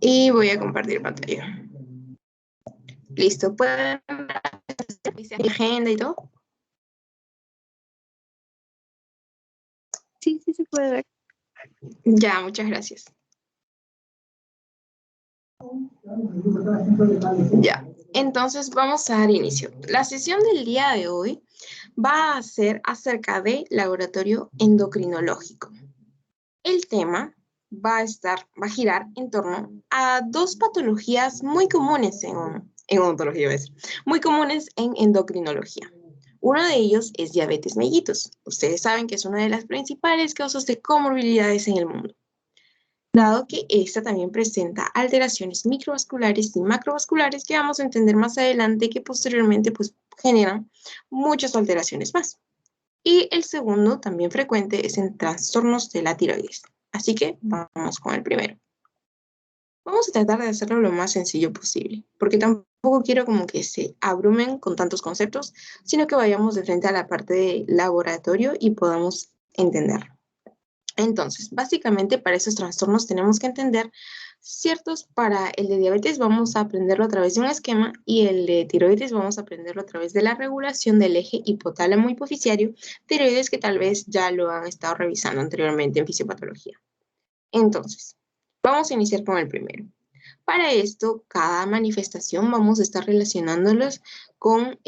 Y voy a compartir pantalla. Listo, ¿pueden ver mi agenda y todo? Sí, sí se puede ver. Ya, muchas gracias. Ya, entonces vamos a dar inicio. La sesión del día de hoy va a ser acerca de laboratorio endocrinológico. El tema va a girar en torno a dos patologías muy comunes en odontología, muy comunes en endocrinología. Uno de ellos es diabetes mellitus. Ustedes saben que es una de las principales causas de comorbilidades en el mundo, dado que esta también presenta alteraciones microvasculares y macrovasculares que vamos a entender más adelante, que posteriormente pues generan muchas alteraciones más. Y el segundo, también frecuente, es en trastornos de la tiroides. Así que vamos con el primero. Vamos a tratar de hacerlo lo más sencillo posible, porque tampoco quiero como que se abrumen con tantos conceptos, sino que vayamos de frente a la parte de laboratorio y podamos entenderlo. Entonces, básicamente para esos trastornos tenemos que entender ciertos. Para el de diabetes vamos a aprenderlo a través de un esquema, y el de tiroides vamos a aprenderlo a través de la regulación del eje hipotálamo hipoficiario tiroides, que tal vez ya lo han estado revisando anteriormente en fisiopatología. Entonces, vamos a iniciar con el primero. Para esto, cada manifestación vamos a estar relacionándolos con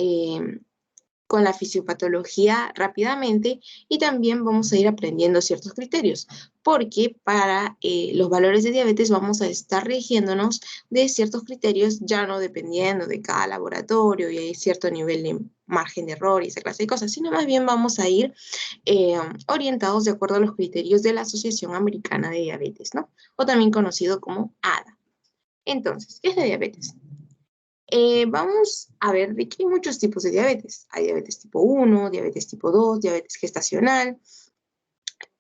la fisiopatología rápidamente, y también vamos a ir aprendiendo ciertos criterios, porque para los valores de diabetes vamos a estar rigiéndonos de ciertos criterios, ya no dependiendo de cada laboratorio y hay cierto nivel de margen de error y esa clase de cosas, sino más bien vamos a ir orientados de acuerdo a los criterios de la Asociación Americana de Diabetes, ¿no? O también conocido como ADA. Entonces, ¿qué es la diabetes? Vamos a ver de que hay muchos tipos de diabetes. Hay diabetes tipo 1, diabetes tipo 2, diabetes gestacional.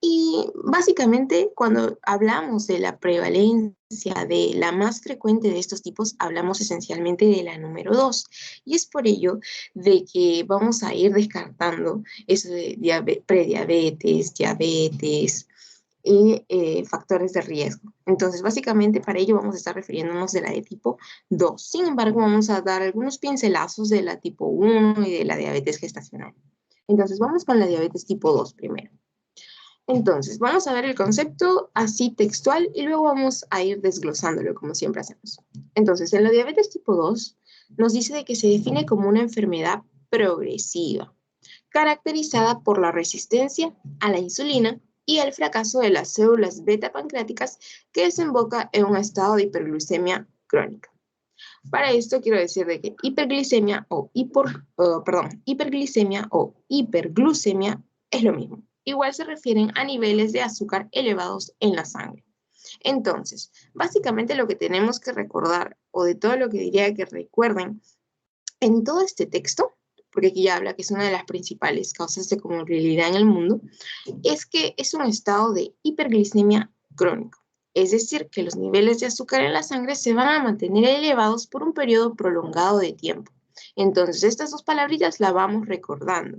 Y básicamente cuando hablamos de la prevalencia de la más frecuente de estos tipos, hablamos esencialmente de la número 2. Y es por ello de que vamos a ir descartando eso de prediabetes, diabetes, y factores de riesgo. Entonces, básicamente para ello vamos a estar refiriéndonos de la de tipo 2. Sin embargo, vamos a dar algunos pincelazos de la tipo 1 y de la diabetes gestacional. Entonces, vamos con la diabetes tipo 2 primero. Entonces, vamos a ver el concepto así textual y luego vamos a ir desglosándolo como siempre hacemos. Entonces, en la diabetes tipo 2 nos dice de que se define como una enfermedad progresiva, caracterizada por la resistencia a la insulina y el fracaso de las células beta pancreáticas, que desemboca en un estado de hiperglucemia crónica. Para esto quiero decir de que hiperglicemia o hiperglucemia es lo mismo. Igual se refieren a niveles de azúcar elevados en la sangre. Entonces, básicamente lo que tenemos que recordar, o de todo lo que diría que recuerden en todo este texto, porque aquí ya habla que es una de las principales causas de comorbilidad en el mundo, es que es un estado de hiperglicemia crónico. Es decir, que los niveles de azúcar en la sangre se van a mantener elevados por un periodo prolongado de tiempo. Entonces, estas dos palabritas las vamos recordando,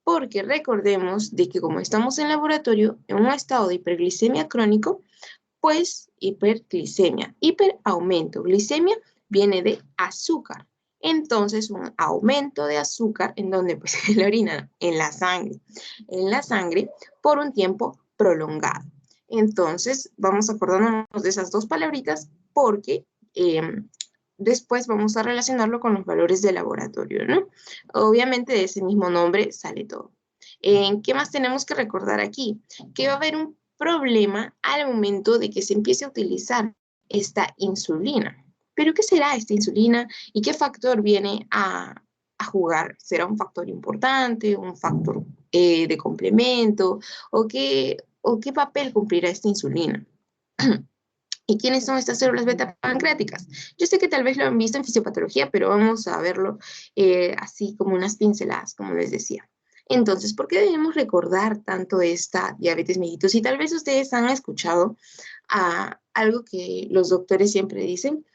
porque recordemos de que como estamos en laboratorio, en un estado de hiperglicemia crónico, pues hiperglicemia, hiperaumento, glicemia viene de azúcar. Entonces, un aumento de azúcar en donde pues la orina, en la sangre por un tiempo prolongado. Entonces, vamos acordándonos de esas dos palabritas porque después vamos a relacionarlo con los valores de laboratorio, ¿no? Obviamente de ese mismo nombre sale todo. ¿Qué más tenemos que recordar aquí? Que va a haber un problema al momento de que se empiece a utilizar esta insulina. ¿Pero qué será esta insulina y qué factor viene a jugar? ¿Será un factor importante, un factor de complemento o qué papel cumplirá esta insulina? ¿Y quiénes son estas células beta pancreáticas? Yo sé que tal vez lo han visto en fisiopatología, pero vamos a verlo así como unas pinceladas, como les decía. Entonces, ¿por qué debemos recordar tanto esta diabetes mellitus? Y tal vez ustedes han escuchado algo que los doctores siempre dicen,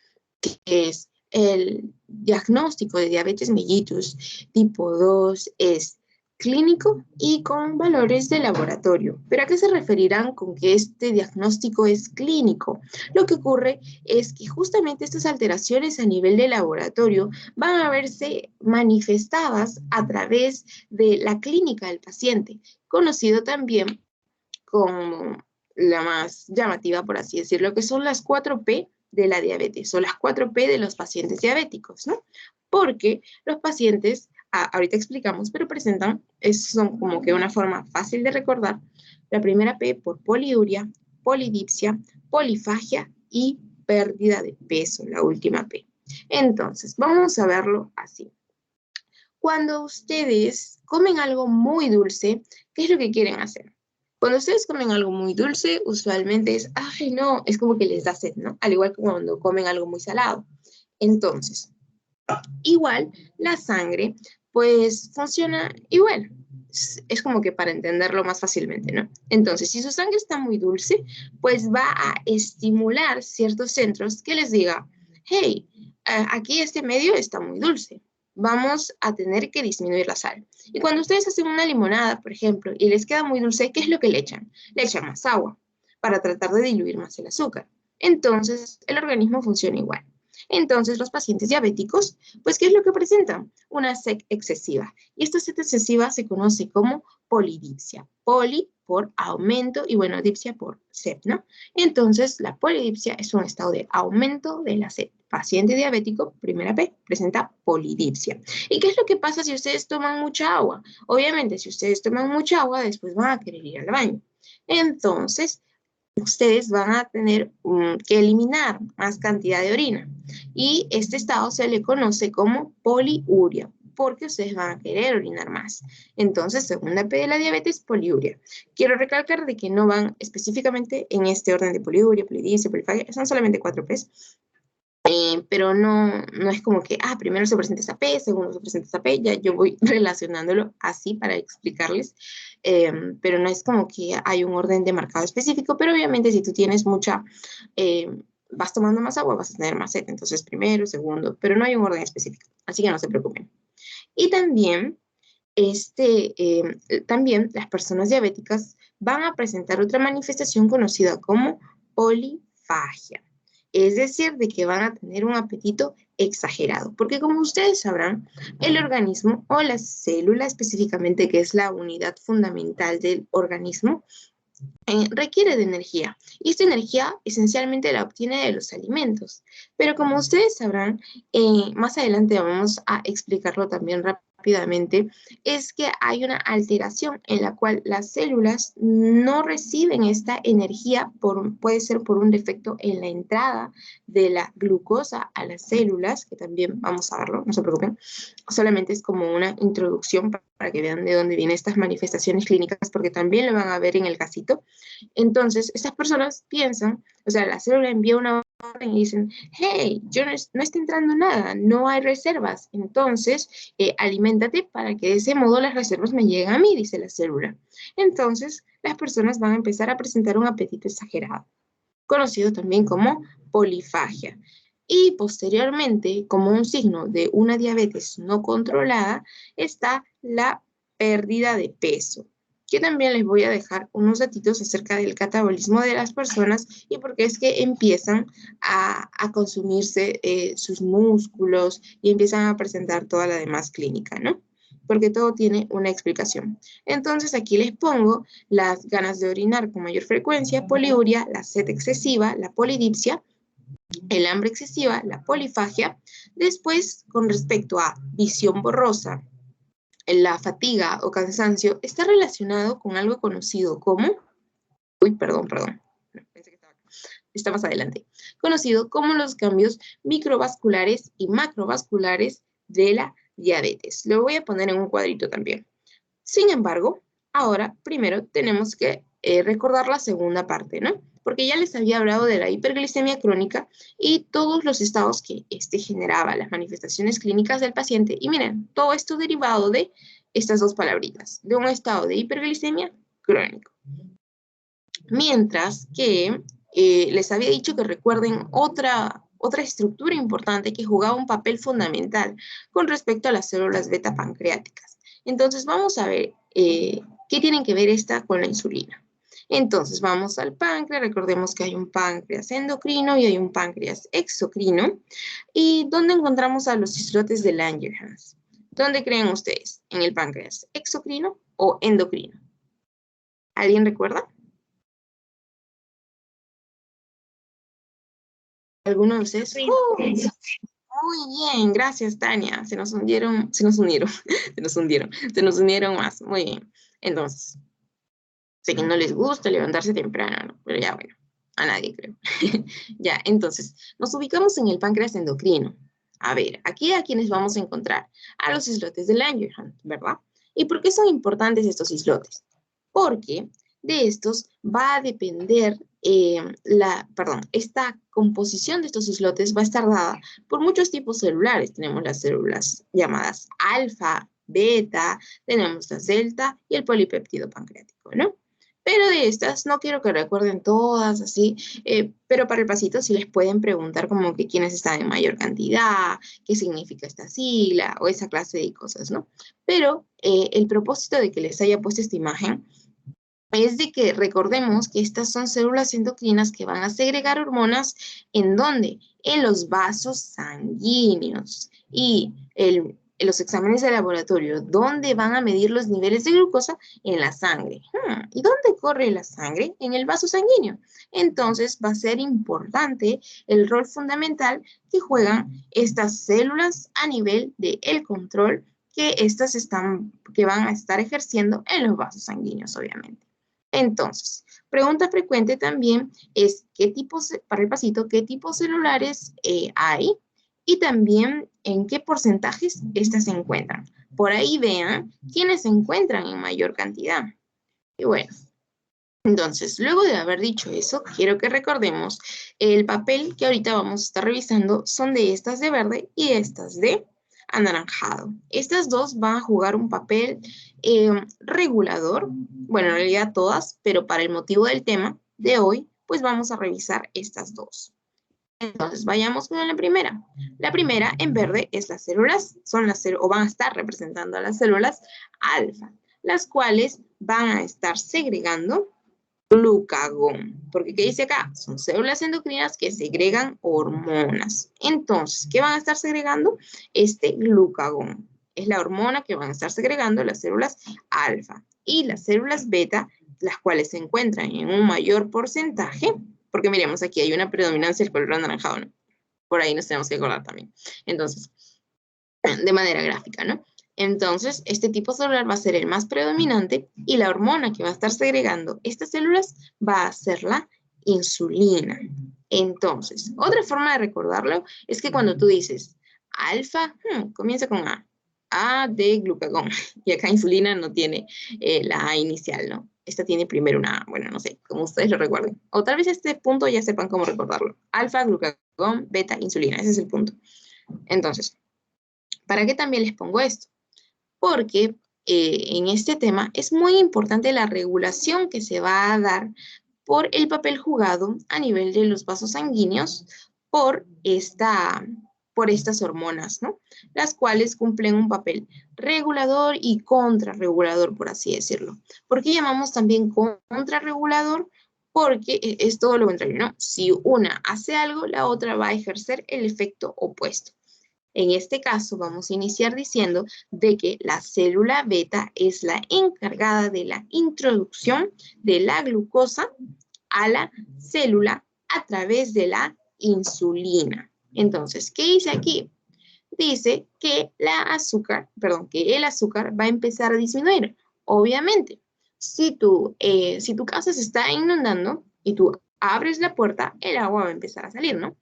que es el diagnóstico de diabetes mellitus tipo 2 es clínico y con valores de laboratorio. ¿Pero a qué se referirán con que este diagnóstico es clínico? Lo que ocurre es que justamente estas alteraciones a nivel de laboratorio van a verse manifestadas a través de la clínica del paciente, conocido también como la más llamativa, por así decirlo, que son las 4P de la diabetes o las 4P de los pacientes diabéticos, ¿no? Porque los pacientes, ahorita explicamos, pero presentan, son como que una forma fácil de recordar, la primera P por poliuria, polidipsia, polifagia y pérdida de peso, la última P. Entonces, vamos a verlo así. Cuando ustedes comen algo muy dulce, ¿qué es lo que quieren hacer? Cuando ustedes comen algo muy dulce, usualmente es, ay no, es como que les da sed, ¿no? Al igual que cuando comen algo muy salado. Entonces, igual, la sangre, pues funciona igual. Es como que para entenderlo más fácilmente, ¿no? Entonces, si su sangre está muy dulce, pues va a estimular ciertos centros que les diga, hey, aquí este medio está muy dulce. Vamos a tener que disminuir la sal. Y cuando ustedes hacen una limonada, por ejemplo, y les queda muy dulce, ¿qué es lo que le echan? Le echan más agua para tratar de diluir más el azúcar. Entonces, el organismo funciona igual. Entonces, los pacientes diabéticos, pues, ¿qué es lo que presentan? Una sed excesiva. Y esta sed excesiva se conoce como polidipsia. Poli por aumento y, bueno, dipsia por sed, ¿no? Entonces, la polidipsia es un estado de aumento de la sed. Paciente diabético, primera P, presenta polidipsia. ¿Y qué es lo que pasa si ustedes toman mucha agua? Obviamente, si ustedes toman mucha agua, después van a querer ir al baño. Entonces, ustedes van a tener que eliminar más cantidad de orina. Y este estado se le conoce como poliuria, porque ustedes van a querer orinar más. Entonces, segunda P de la diabetes, poliuria. Quiero recalcar de que no van específicamente en este orden de poliuria, polidipsia, polifagia, son solamente 4 P's. Pero no es como que, primero se presenta esta P, segundo se presenta esta P, ya yo voy relacionándolo así para explicarles, pero no es como que hay un orden demarcado específico, pero obviamente si tú tienes vas tomando más agua, vas a tener más sed, entonces primero, segundo, pero no hay un orden específico, así que no se preocupen. Y también, también las personas diabéticas van a presentar otra manifestación conocida como polifagia. Es decir, de que van a tener un apetito exagerado, porque como ustedes sabrán, el organismo o la célula específicamente, que es la unidad fundamental del organismo, requiere de energía y esta energía esencialmente la obtiene de los alimentos. Pero como ustedes sabrán, más adelante vamos a explicarlo también rápidamente, es que hay una alteración en la cual las células no reciben esta energía, puede ser por un defecto en la entrada de la glucosa a las células, que también vamos a verlo, no se preocupen, solamente es como una introducción para que vean de dónde vienen estas manifestaciones clínicas, porque también lo van a ver en el casito. Entonces, estas personas piensan, o sea, la célula envía una orden y dicen, hey, yo no está entrando nada, no hay reservas, entonces aliméntate para que de ese modo las reservas me lleguen a mí, dice la célula. Entonces, las personas van a empezar a presentar un apetito exagerado, conocido también como polifagia. Y posteriormente, como un signo de una diabetes no controlada, está la pérdida de peso, que también les voy a dejar unos datitos acerca del catabolismo de las personas y por qué es que empiezan a consumirse sus músculos y empiezan a presentar toda la demás clínica, ¿no? Porque todo tiene una explicación. Entonces aquí les pongo las ganas de orinar con mayor frecuencia, poliuria, la sed excesiva, la polidipsia, el hambre excesiva, la polifagia. Después, con respecto a visión borrosa, la fatiga o cansancio está relacionado con algo conocido como, perdón, no, pensé que está más adelante, conocido como los cambios microvasculares y macrovasculares de la diabetes. Lo voy a poner en un cuadrito también. Sin embargo, ahora primero tenemos que recordar la segunda parte, ¿no? Porque ya les había hablado de la hiperglicemia crónica y todos los estados que generaba, las manifestaciones clínicas del paciente. Y miren, todo esto derivado de estas dos palabritas, de un estado de hiperglicemia crónico. Mientras que les había dicho que recuerden otra estructura importante que jugaba un papel fundamental con respecto a las células beta pancreáticas, Entonces vamos a ver qué tienen que ver esta con la insulina. Entonces vamos al páncreas, recordemos que hay un páncreas endocrino y hay un páncreas exocrino. ¿Y dónde encontramos a los islotes de Langerhans? ¿Dónde creen ustedes? ¿En el páncreas exocrino o endocrino? ¿Alguien recuerda? ¿Alguno de ustedes? Muy bien, gracias, Tania. Se nos hundieron, se nos unieron más. Muy bien. Entonces, sé que no les gusta levantarse temprano, ¿no? Pero ya bueno, a nadie creo. Ya, entonces, nos ubicamos en el páncreas endocrino. A ver, aquí a quienes vamos a encontrar, a los islotes de Langerhans, ¿verdad? ¿Y por qué son importantes estos islotes? Porque de estos va a depender esta composición de estos islotes va a estar dada por muchos tipos celulares. Tenemos las células llamadas alfa, beta, tenemos las delta y el polipéptido pancreático, ¿no? Pero de estas, no quiero que recuerden todas así, pero para el pasito sí les pueden preguntar como que quiénes están en mayor cantidad, qué significa esta sigla o esa clase de cosas, ¿no? Pero el propósito de que les haya puesto esta imagen es de que recordemos que estas son células endocrinas que van a segregar hormonas ¿en dónde? En los vasos sanguíneos. Y en los exámenes de laboratorio, ¿dónde van a medir los niveles de glucosa? En la sangre. ¿Y dónde corre la sangre? En el vaso sanguíneo. Entonces va a ser importante el rol fundamental que juegan estas células a nivel del control que van a estar ejerciendo en los vasos sanguíneos, obviamente. Entonces, pregunta frecuente también es para el pasito, qué tipos celulares hay y también en qué porcentajes estas se encuentran. Por ahí vean quiénes se encuentran en mayor cantidad. Y bueno, entonces, luego de haber dicho eso, quiero que recordemos el papel que ahorita vamos a estar revisando son de estas de verde y estas de anaranjado. Estas dos van a jugar un papel regulador, bueno, en realidad todas, pero para el motivo del tema de hoy, pues vamos a revisar estas dos. Entonces, vayamos con la primera. La primera en verde es las células, o van a estar representando a las células alfa, las cuales van a estar segregando glucagón. Porque, ¿qué dice acá? Son células endocrinas que segregan hormonas. Entonces, ¿qué van a estar segregando? Este glucagón. Es la hormona que van a estar segregando las células alfa. Y las células beta, las cuales se encuentran en un mayor porcentaje, porque miremos aquí hay una predominancia del color anaranjado, ¿no? Por ahí nos tenemos que acordar también. Entonces, de manera gráfica, ¿no? Entonces, este tipo celular va a ser el más predominante y la hormona que va a estar segregando estas células va a ser la insulina. Entonces, otra forma de recordarlo es que cuando tú dices alfa, comienza con A de glucagón, y acá insulina no tiene la A inicial, ¿no? Esta tiene primero una A, bueno, no sé, como ustedes lo recuerden. O tal vez este punto ya sepan cómo recordarlo. Alfa, glucagón, beta, insulina, ese es el punto. Entonces, ¿para qué también les pongo esto? Porque en este tema es muy importante la regulación que se va a dar por el papel jugado a nivel de los vasos sanguíneos por estas hormonas, ¿no? Las cuales cumplen un papel regulador y contrarregulador, por así decirlo. ¿Por qué llamamos también contrarregulador? Porque es todo lo contrario, ¿no? Si una hace algo, la otra va a ejercer el efecto opuesto. En este caso, vamos a iniciar diciendo de que la célula beta es la encargada de la introducción de la glucosa a la célula a través de la insulina. Entonces, ¿qué dice aquí? Dice que el azúcar va a empezar a disminuir. Obviamente, si tu casa se está inundando y tú abres la puerta, el agua va a empezar a salir, ¿no?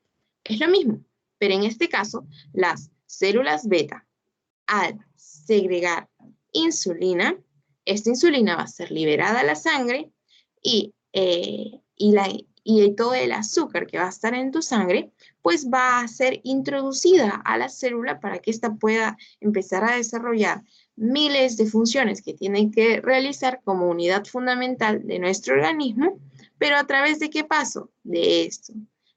Es lo mismo, pero en este caso, las células beta, al segregar insulina, esta insulina va a ser liberada a la sangre y todo el azúcar que va a estar en tu sangre, pues va a ser introducida a la célula para que ésta pueda empezar a desarrollar miles de funciones que tienen que realizar como unidad fundamental de nuestro organismo, pero ¿a través de qué paso? De esto.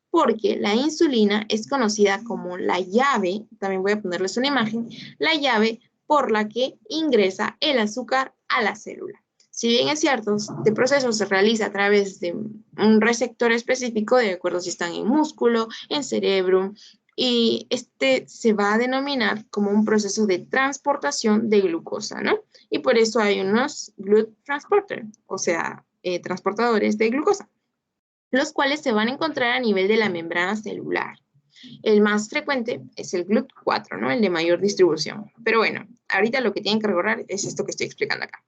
Porque la insulina es conocida como la llave, también voy a ponerles una imagen, la llave por la que ingresa el azúcar a la célula. Si bien es cierto, este proceso se realiza a través de un receptor específico, de acuerdo si están en músculo, en cerebro, y este se va a denominar como un proceso de transportación de glucosa, ¿no? Y por eso hay unos GLUT transporter, o sea, transportadores de glucosa, los cuales se van a encontrar a nivel de la membrana celular. El más frecuente es el GLUT4, ¿no? El de mayor distribución. Pero bueno, ahorita lo que tienen que recordar es esto que estoy explicando acá.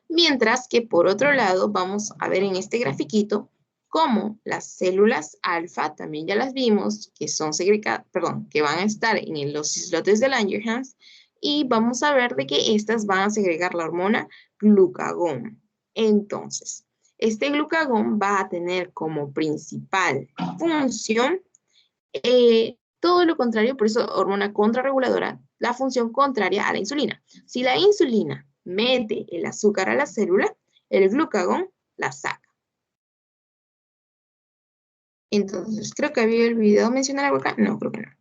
Mientras que por otro lado vamos a ver en este grafiquito cómo las células alfa, también ya las vimos, que son segregadas, perdón, que van a estar en los islotes de Langerhans, y vamos a ver de que estas van a segregar la hormona glucagón. Entonces, este glucagón va a tener como principal función todo lo contrario, por eso hormona contrarreguladora, la función contraria a la insulina. Si la insulina mete el azúcar a la célula, el glucagón la saca. Entonces, creo que había olvidado mencionar algo acá. No, creo que no.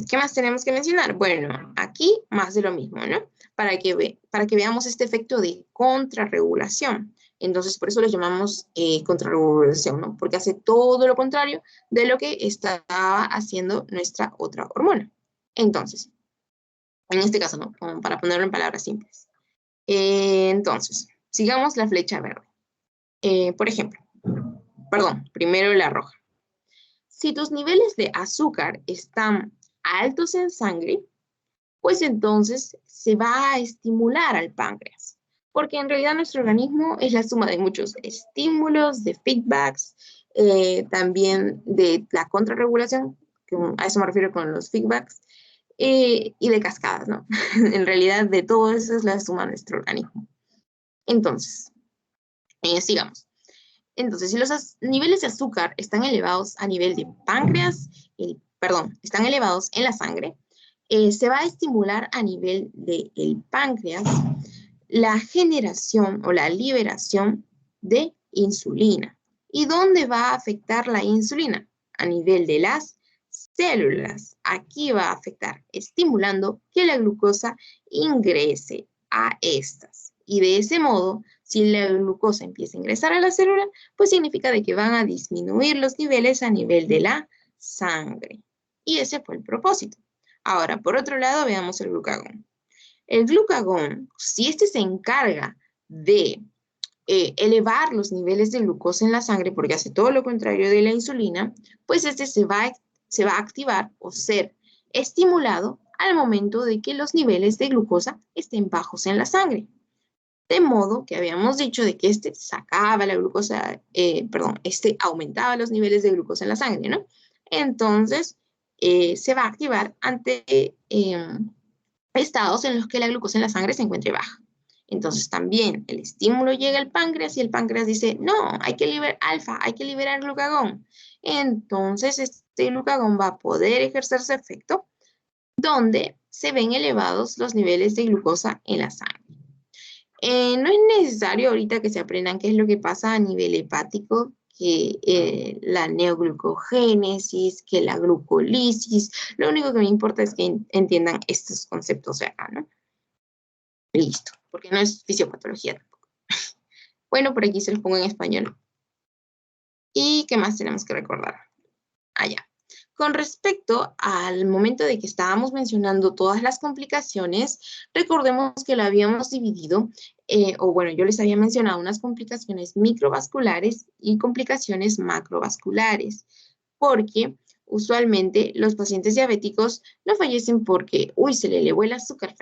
¿Qué más tenemos que mencionar? Bueno, aquí más de lo mismo, ¿no? Para que veamos este efecto de contrarregulación. Entonces, por eso lo llamamos contrarregulación, ¿no? Porque hace todo lo contrario de lo que estaba haciendo nuestra otra hormona. Entonces, en este caso, ¿no? Como para ponerlo en palabras simples. Entonces, sigamos la flecha verde. Por ejemplo, perdón, primero la roja. Si tus niveles de azúcar están altos en sangre, pues entonces se va a estimular al páncreas, porque en realidad nuestro organismo es la suma de muchos estímulos, de feedbacks, también de la contrarregulación, que a eso me refiero con los feedbacks, y de cascadas, ¿no? En realidad de todo eso es la suma de nuestro organismo. Entonces, sigamos. Entonces, si los niveles de azúcar están elevados a nivel de páncreas, están elevados en la sangre, se va a estimular a nivel del páncreas la generación o la liberación de insulina. ¿Y dónde va a afectar la insulina? A nivel de las células. Aquí va a afectar, estimulando que la glucosa ingrese a estas. Y de ese modo, si la glucosa empieza a ingresar a la célula, pues significa de que van a disminuir los niveles a nivel de la sangre. Y ese fue el propósito. Ahora, por otro lado, veamos el glucagón. El glucagón, si este se encarga de elevar los niveles de glucosa en la sangre, porque hace todo lo contrario de la insulina, pues este se va a activar o ser estimulado al momento de que los niveles de glucosa estén bajos en la sangre. De modo que habíamos dicho de que este sacaba la glucosa, este aumentaba los niveles de glucosa en la sangre, ¿no? Entonces, se va a activar ante estados en los que la glucosa en la sangre se encuentre baja. Entonces también el estímulo llega al páncreas y el páncreas dice, no, hay que liberar alfa, hay que liberar glucagón. Entonces este glucagón va a poder ejercer su efecto donde se ven elevados los niveles de glucosa en la sangre. No es necesario ahorita que se aprendan qué es lo que pasa a nivel hepático, que la neoglucogénesis, que la glucolisis. Lo único que me importa es que entiendan estos conceptos de acá, ¿no? Listo, porque no es fisiopatología tampoco. Bueno, por aquí se los pongo en español. ¿Y qué más tenemos que recordar? Allá. Con respecto al momento de que estábamos mencionando todas las complicaciones, recordemos que lo habíamos dividido, yo les había mencionado unas complicaciones microvasculares y complicaciones macrovasculares, porque usualmente los pacientes diabéticos no fallecen porque, se le elevó el azúcar,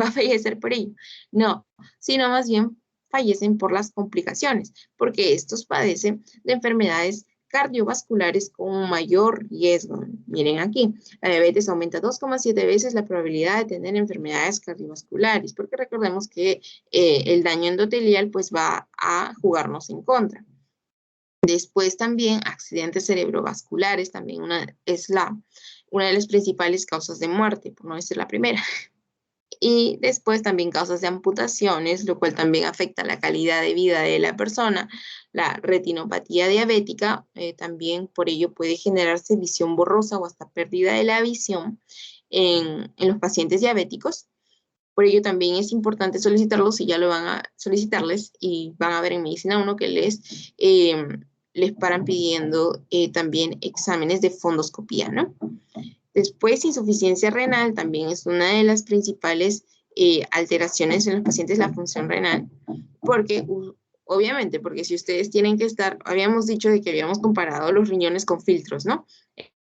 va a fallecer por ello. No, sino más bien fallecen por las complicaciones, porque estos padecen de enfermedades cardiovasculares con mayor riesgo. Miren aquí, la diabetes aumenta 2,7 veces la probabilidad de tener enfermedades cardiovasculares, porque recordemos que el daño endotelial pues va a jugarnos en contra. Después también accidentes cerebrovasculares, también una de las principales causas de muerte, por no decir la primera. Y después también causas de amputaciones, lo cual también afecta la calidad de vida de la persona. La retinopatía diabética también por ello puede generarse visión borrosa o hasta pérdida de la visión en los pacientes diabéticos. Por ello también es importante solicitarlos y ya lo van a solicitarles y van a ver en Medicina 1 que les paran pidiendo también exámenes de fondoscopía, ¿no? Después, insuficiencia renal también es una de las principales alteraciones en los pacientes de la función renal, porque obviamente, porque si ustedes tienen que estar, habíamos dicho de que habíamos comparado los riñones con filtros, ¿no?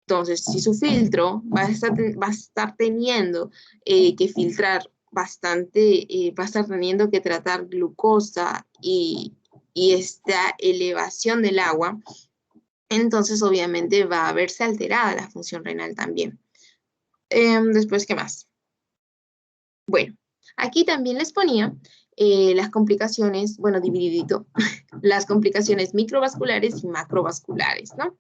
Entonces, si su filtro va a estar teniendo que filtrar bastante, va a estar teniendo que tratar glucosa y esta elevación del agua, entonces obviamente va a verse alterada la función renal también. Después, ¿qué más? Bueno, aquí también les ponía las complicaciones, bueno, divididito, las complicaciones microvasculares y macrovasculares, ¿no?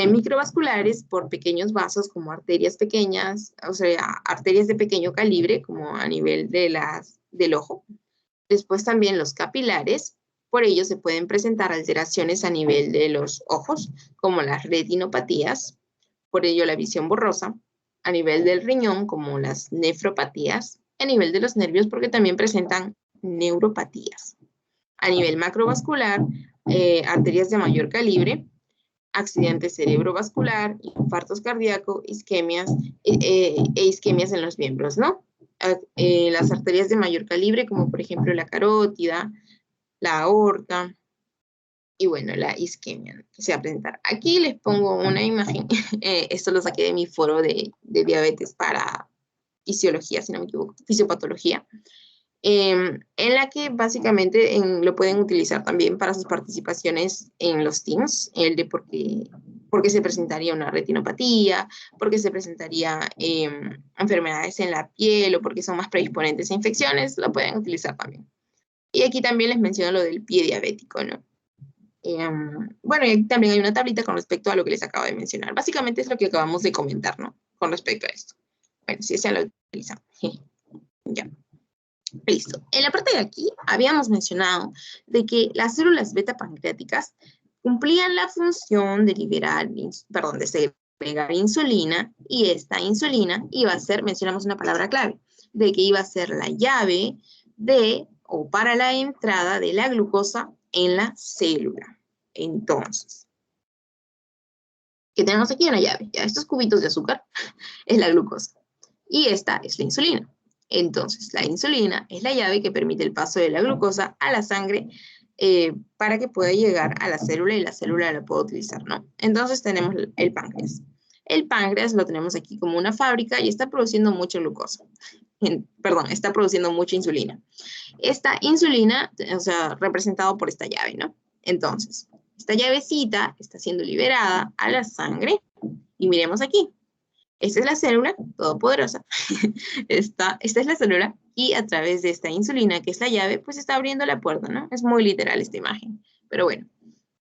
Microvasculares por pequeños vasos como arterias pequeñas, o sea, arterias de pequeño calibre, como a nivel del ojo. Después también los capilares, por ello se pueden presentar alteraciones a nivel de los ojos, como las retinopatías, por ello la visión borrosa, a nivel del riñón, como las nefropatías, a nivel de los nervios, porque también presentan neuropatías. A nivel macrovascular, arterias de mayor calibre, accidente cerebrovascular, infartos cardíacos, isquemias e isquemias en los miembros, ¿no? Las arterias de mayor calibre, como por ejemplo la carótida, la aorta, y bueno, la isquemia que se va a presentar. Aquí les pongo una imagen, esto lo saqué de mi foro de diabetes para fisiología, si no me equivoco, fisiopatología, en la que básicamente lo pueden utilizar también para sus participaciones en los Teams, el de porque se presentaría una retinopatía, porque se presentaría enfermedades en la piel o porque son más predisponentes a infecciones, lo pueden utilizar también. Y aquí también les menciono lo del pie diabético, ¿no? Bueno, y también hay una tablita con respecto a lo que les acabo de mencionar. Básicamente es lo que acabamos de comentar, ¿no? Con respecto a esto. Bueno, si ya lo utilizan. Ya. Listo. En la parte de aquí habíamos mencionado de que las células beta pancreáticas cumplían la función de de segregar insulina, y esta insulina iba a ser, mencionamos una palabra clave, de que iba a ser la llave o para la entrada de la glucosa en la célula. Entonces, ¿qué tenemos aquí? Una llave. Ya, estos cubitos de azúcar es la glucosa y esta es la insulina. Entonces, la insulina es la llave que permite el paso de la glucosa a la sangre para que pueda llegar a la célula y la célula la pueda utilizar, ¿no? Entonces tenemos el páncreas. El páncreas lo tenemos aquí como una fábrica y está produciendo mucha glucosa. Perdón, está produciendo mucha insulina. Esta insulina, o sea, representado por esta llave, ¿no? Entonces, esta llavecita está siendo liberada a la sangre y miremos aquí. Esta es la célula todopoderosa. Esta es la célula y a través de esta insulina, que es la llave, pues está abriendo la puerta, ¿no? Es muy literal esta imagen. Pero bueno,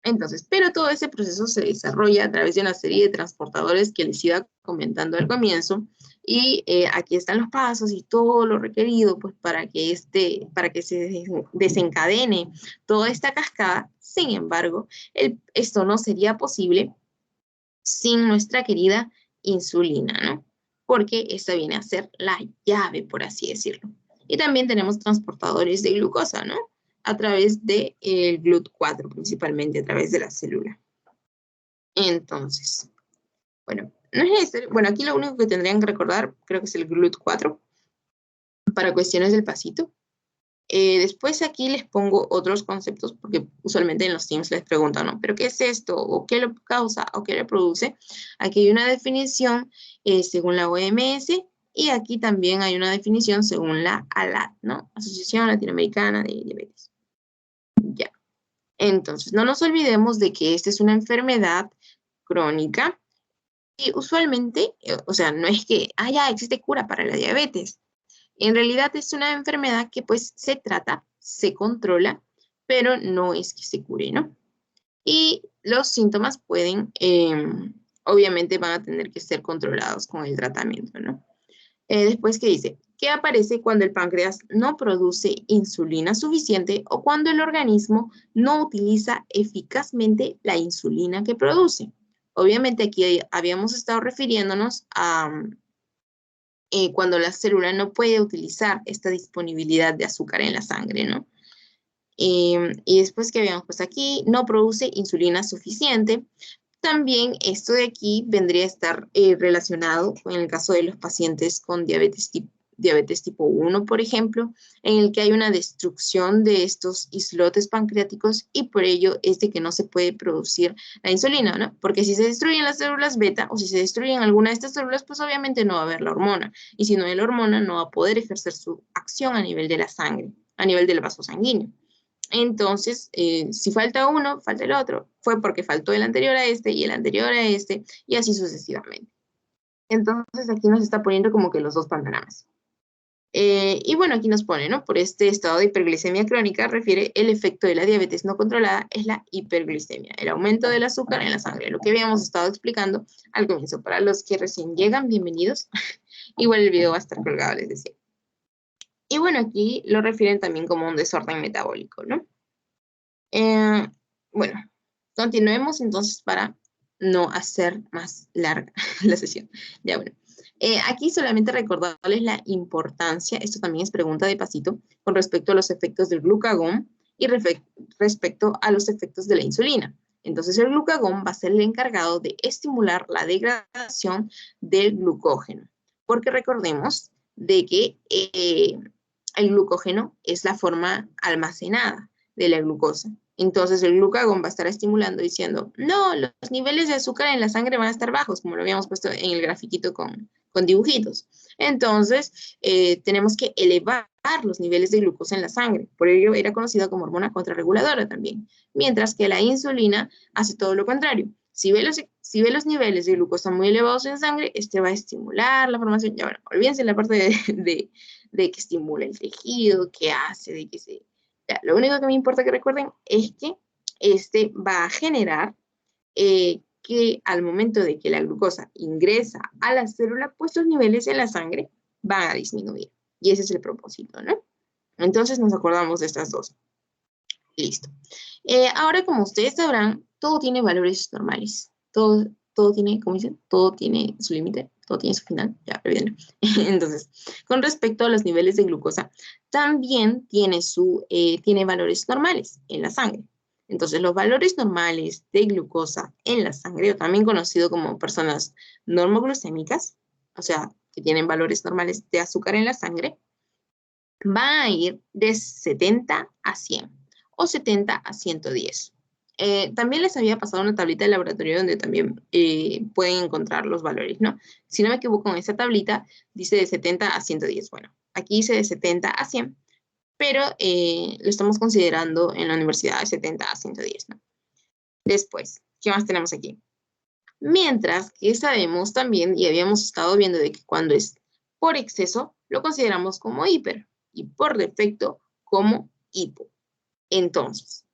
entonces, pero todo ese proceso se desarrolla a través de una serie de transportadores que les iba comentando al comienzo. Y aquí están los pasos y todo lo requerido pues para que se desencadene toda esta cascada. Sin embargo, esto no sería posible sin nuestra querida insulina, ¿no? Porque esta viene a ser la llave, por así decirlo. Y también tenemos transportadores de glucosa, ¿no? A través del GLUT4, principalmente a través de la célula. Entonces, bueno, no es necesario, bueno, aquí lo único que tendrían que recordar, creo que es el GLUT4, para cuestiones del pasito. Después aquí les pongo otros conceptos, porque usualmente en los Teams les preguntan, ¿no? ¿Pero qué es esto? ¿O qué lo causa? ¿O qué lo produce? Aquí hay una definición según la OMS y aquí también hay una definición según la ALAD, ¿no? Asociación Latinoamericana de Diabetes. Ya. Entonces, no nos olvidemos de que esta es una enfermedad crónica y usualmente, o sea, no es que, ya existe cura para la diabetes. En realidad es una enfermedad que pues se trata, se controla, pero no es que se cure, ¿no? Y los síntomas pueden, obviamente van a tener que ser controlados con el tratamiento, ¿no? Después, ¿qué dice? ¿Qué aparece cuando el páncreas no produce insulina suficiente o cuando el organismo no utiliza eficazmente la insulina que produce? Obviamente aquí habíamos estado refiriéndonos cuando la célula no puede utilizar esta disponibilidad de azúcar en la sangre, ¿no? Y después que habíamos puesto aquí, no produce insulina suficiente. También esto de aquí vendría a estar relacionado con el caso de los pacientes con diabetes tipo 1, por ejemplo, en el que hay una destrucción de estos islotes pancreáticos y por ello es de que no se puede producir la insulina, ¿no? Porque si se destruyen las células beta o si se destruyen alguna de estas células, pues obviamente no va a haber la hormona. Y si no hay la hormona, no va a poder ejercer su acción a nivel de la sangre, a nivel del vaso sanguíneo. Entonces, si falta uno, falta el otro. Fue porque faltó el anterior a este y el anterior a este, y así sucesivamente. Entonces, aquí nos está poniendo como que los dos panoramas. Y bueno, aquí nos pone, ¿no? Por este estado de hiperglicemia crónica refiere el efecto de la diabetes no controlada es la hiperglicemia, el aumento del azúcar en la sangre, lo que habíamos estado explicando al comienzo. Para los que recién llegan, bienvenidos. Igual el video va a estar colgado, les decía. Y bueno, aquí lo refieren también como un desorden metabólico, ¿no? Bueno, continuemos entonces para no hacer más larga la sesión. Ya bueno. Aquí solamente recordarles la importancia, esto también es pregunta de pasito, con respecto a los efectos del glucagón y respecto a los efectos de la insulina. Entonces el glucagón va a ser el encargado de estimular la degradación del glucógeno, porque recordemos de que el glucógeno es la forma almacenada de la glucosa. Entonces el glucagón va a estar estimulando diciendo, no, los niveles de azúcar en la sangre van a estar bajos, como lo habíamos puesto en el grafiquito con dibujitos. Entonces tenemos que elevar los niveles de glucosa en la sangre. Por ello era conocida como hormona contrarreguladora también. Mientras que la insulina hace todo lo contrario. Si ve los niveles de glucosa muy elevados en sangre, este va a estimular la formación. Ya bueno, olvídense la parte de que estimula el tejido, que hace, de que se... Ya, lo único que me importa que recuerden es que este va a generar que al momento de que la glucosa ingresa a la célula, pues los niveles en la sangre van a disminuir. Y ese es el propósito, ¿no? Entonces nos acordamos de estas dos. Listo. Ahora, como ustedes sabrán, todo tiene valores normales. Todo tiene, ¿cómo dicen? Todo tiene su límite, todo tiene su final. Ya, olvídenlo. Entonces, con respecto a los niveles de glucosa, también tiene valores normales en la sangre. Entonces, los valores normales de glucosa en la sangre, o también conocido como personas normoglucémicas, o sea, que tienen valores normales de azúcar en la sangre, va a ir de 70 a 100 o 70 a 110. También les había pasado una tablita de laboratorio donde también pueden encontrar los valores, ¿no? Si no me equivoco, en esta tablita dice de 70 a 110. Bueno, aquí dice de 70 a 100, pero lo estamos considerando en la universidad de 70 a 110, ¿no? Después, ¿qué más tenemos aquí? Mientras que sabemos también, y habíamos estado viendo de que cuando es por exceso, lo consideramos como hiper y por defecto como hipo. Entonces,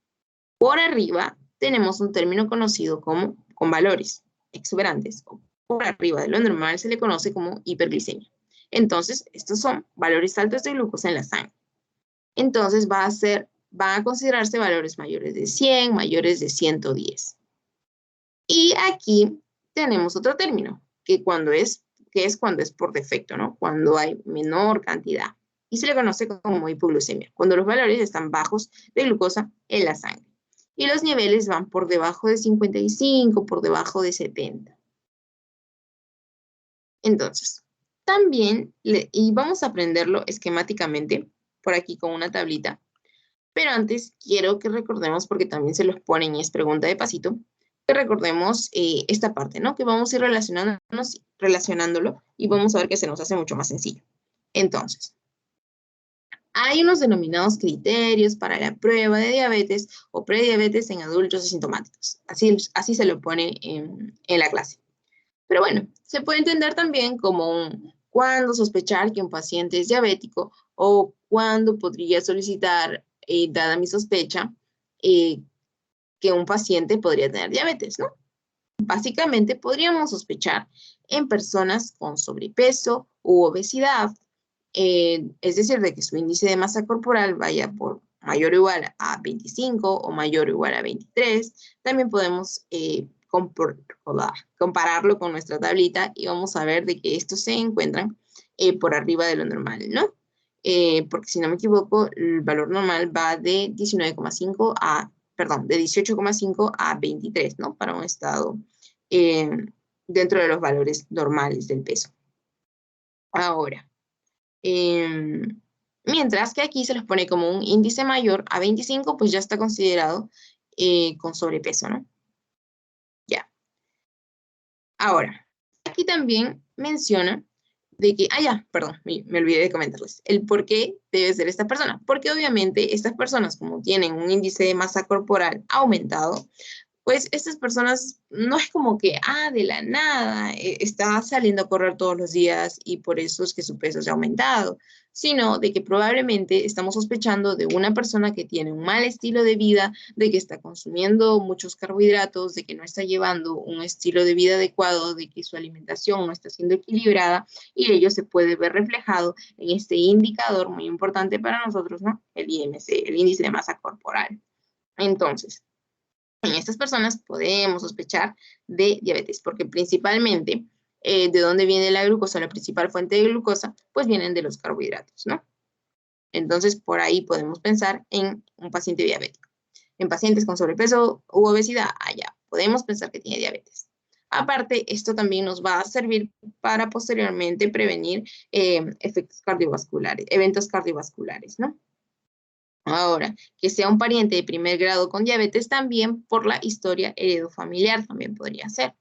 por arriba tenemos un término conocido como con valores exuberantes o por arriba de lo normal se le conoce como hiperglicemia. Entonces, estos son valores altos de glucosa en la sangre. Entonces, van a considerarse valores mayores de 100, mayores de 110. Y aquí tenemos otro término, que es cuando es por defecto, ¿no? Cuando hay menor cantidad. Y se le conoce como hipoglucemia, cuando los valores están bajos de glucosa en la sangre. Y los niveles van por debajo de 55, por debajo de 70. Entonces, también, y vamos a aprenderlo esquemáticamente, por aquí con una tablita, pero antes quiero que recordemos, porque también se los ponen y es pregunta de pasito, que recordemos esta parte, ¿no? Que vamos a ir relacionándolo y vamos a ver que se nos hace mucho más sencillo. Entonces, hay unos denominados criterios para la prueba de diabetes o prediabetes en adultos asintomáticos. Así se lo pone en la clase. Pero bueno, se puede entender también como cuándo sospechar que un paciente es diabético o cuándo podría solicitar, dada mi sospecha, que un paciente podría tener diabetes, ¿no? Básicamente podríamos sospechar en personas con sobrepeso u obesidad, es decir, de que su índice de masa corporal vaya por mayor o igual a 25 o mayor o igual a 23. También podemos compararlo con nuestra tablita y vamos a ver de que estos se encuentran por arriba de lo normal, ¿no? Porque si no me equivoco, el valor normal va de 19,5 a, perdón, de 18,5 a 23, ¿no? Para un estado eh, dentro de los valores normales del peso. Ahora, mientras que aquí se les pone como un índice mayor a 25, pues ya está considerado con sobrepeso, ¿no? Ya. Ahora, aquí también menciona de que, perdón, me olvidé de comentarles, el por qué debe ser esta persona. Porque obviamente estas personas, como tienen un índice de masa corporal aumentado, pues estas personas no es como que, de la nada, está saliendo a correr todos los días y por eso es que su peso se ha aumentado, sino de que probablemente estamos sospechando de una persona que tiene un mal estilo de vida, de que está consumiendo muchos carbohidratos, de que no está llevando un estilo de vida adecuado, de que su alimentación no está siendo equilibrada y ello se puede ver reflejado en este indicador muy importante para nosotros, ¿no? El IMC, el índice de masa corporal. Entonces, en estas personas podemos sospechar de diabetes, porque principalmente, ¿de dónde viene la glucosa? La principal fuente de glucosa, pues vienen de los carbohidratos, ¿no? Entonces, por ahí podemos pensar en un paciente diabético. En pacientes con sobrepeso u obesidad, podemos pensar que tiene diabetes. Aparte, esto también nos va a servir para posteriormente prevenir eventos cardiovasculares, ¿no? Ahora, que sea un pariente de primer grado con diabetes también por la historia heredofamiliar también podría ser.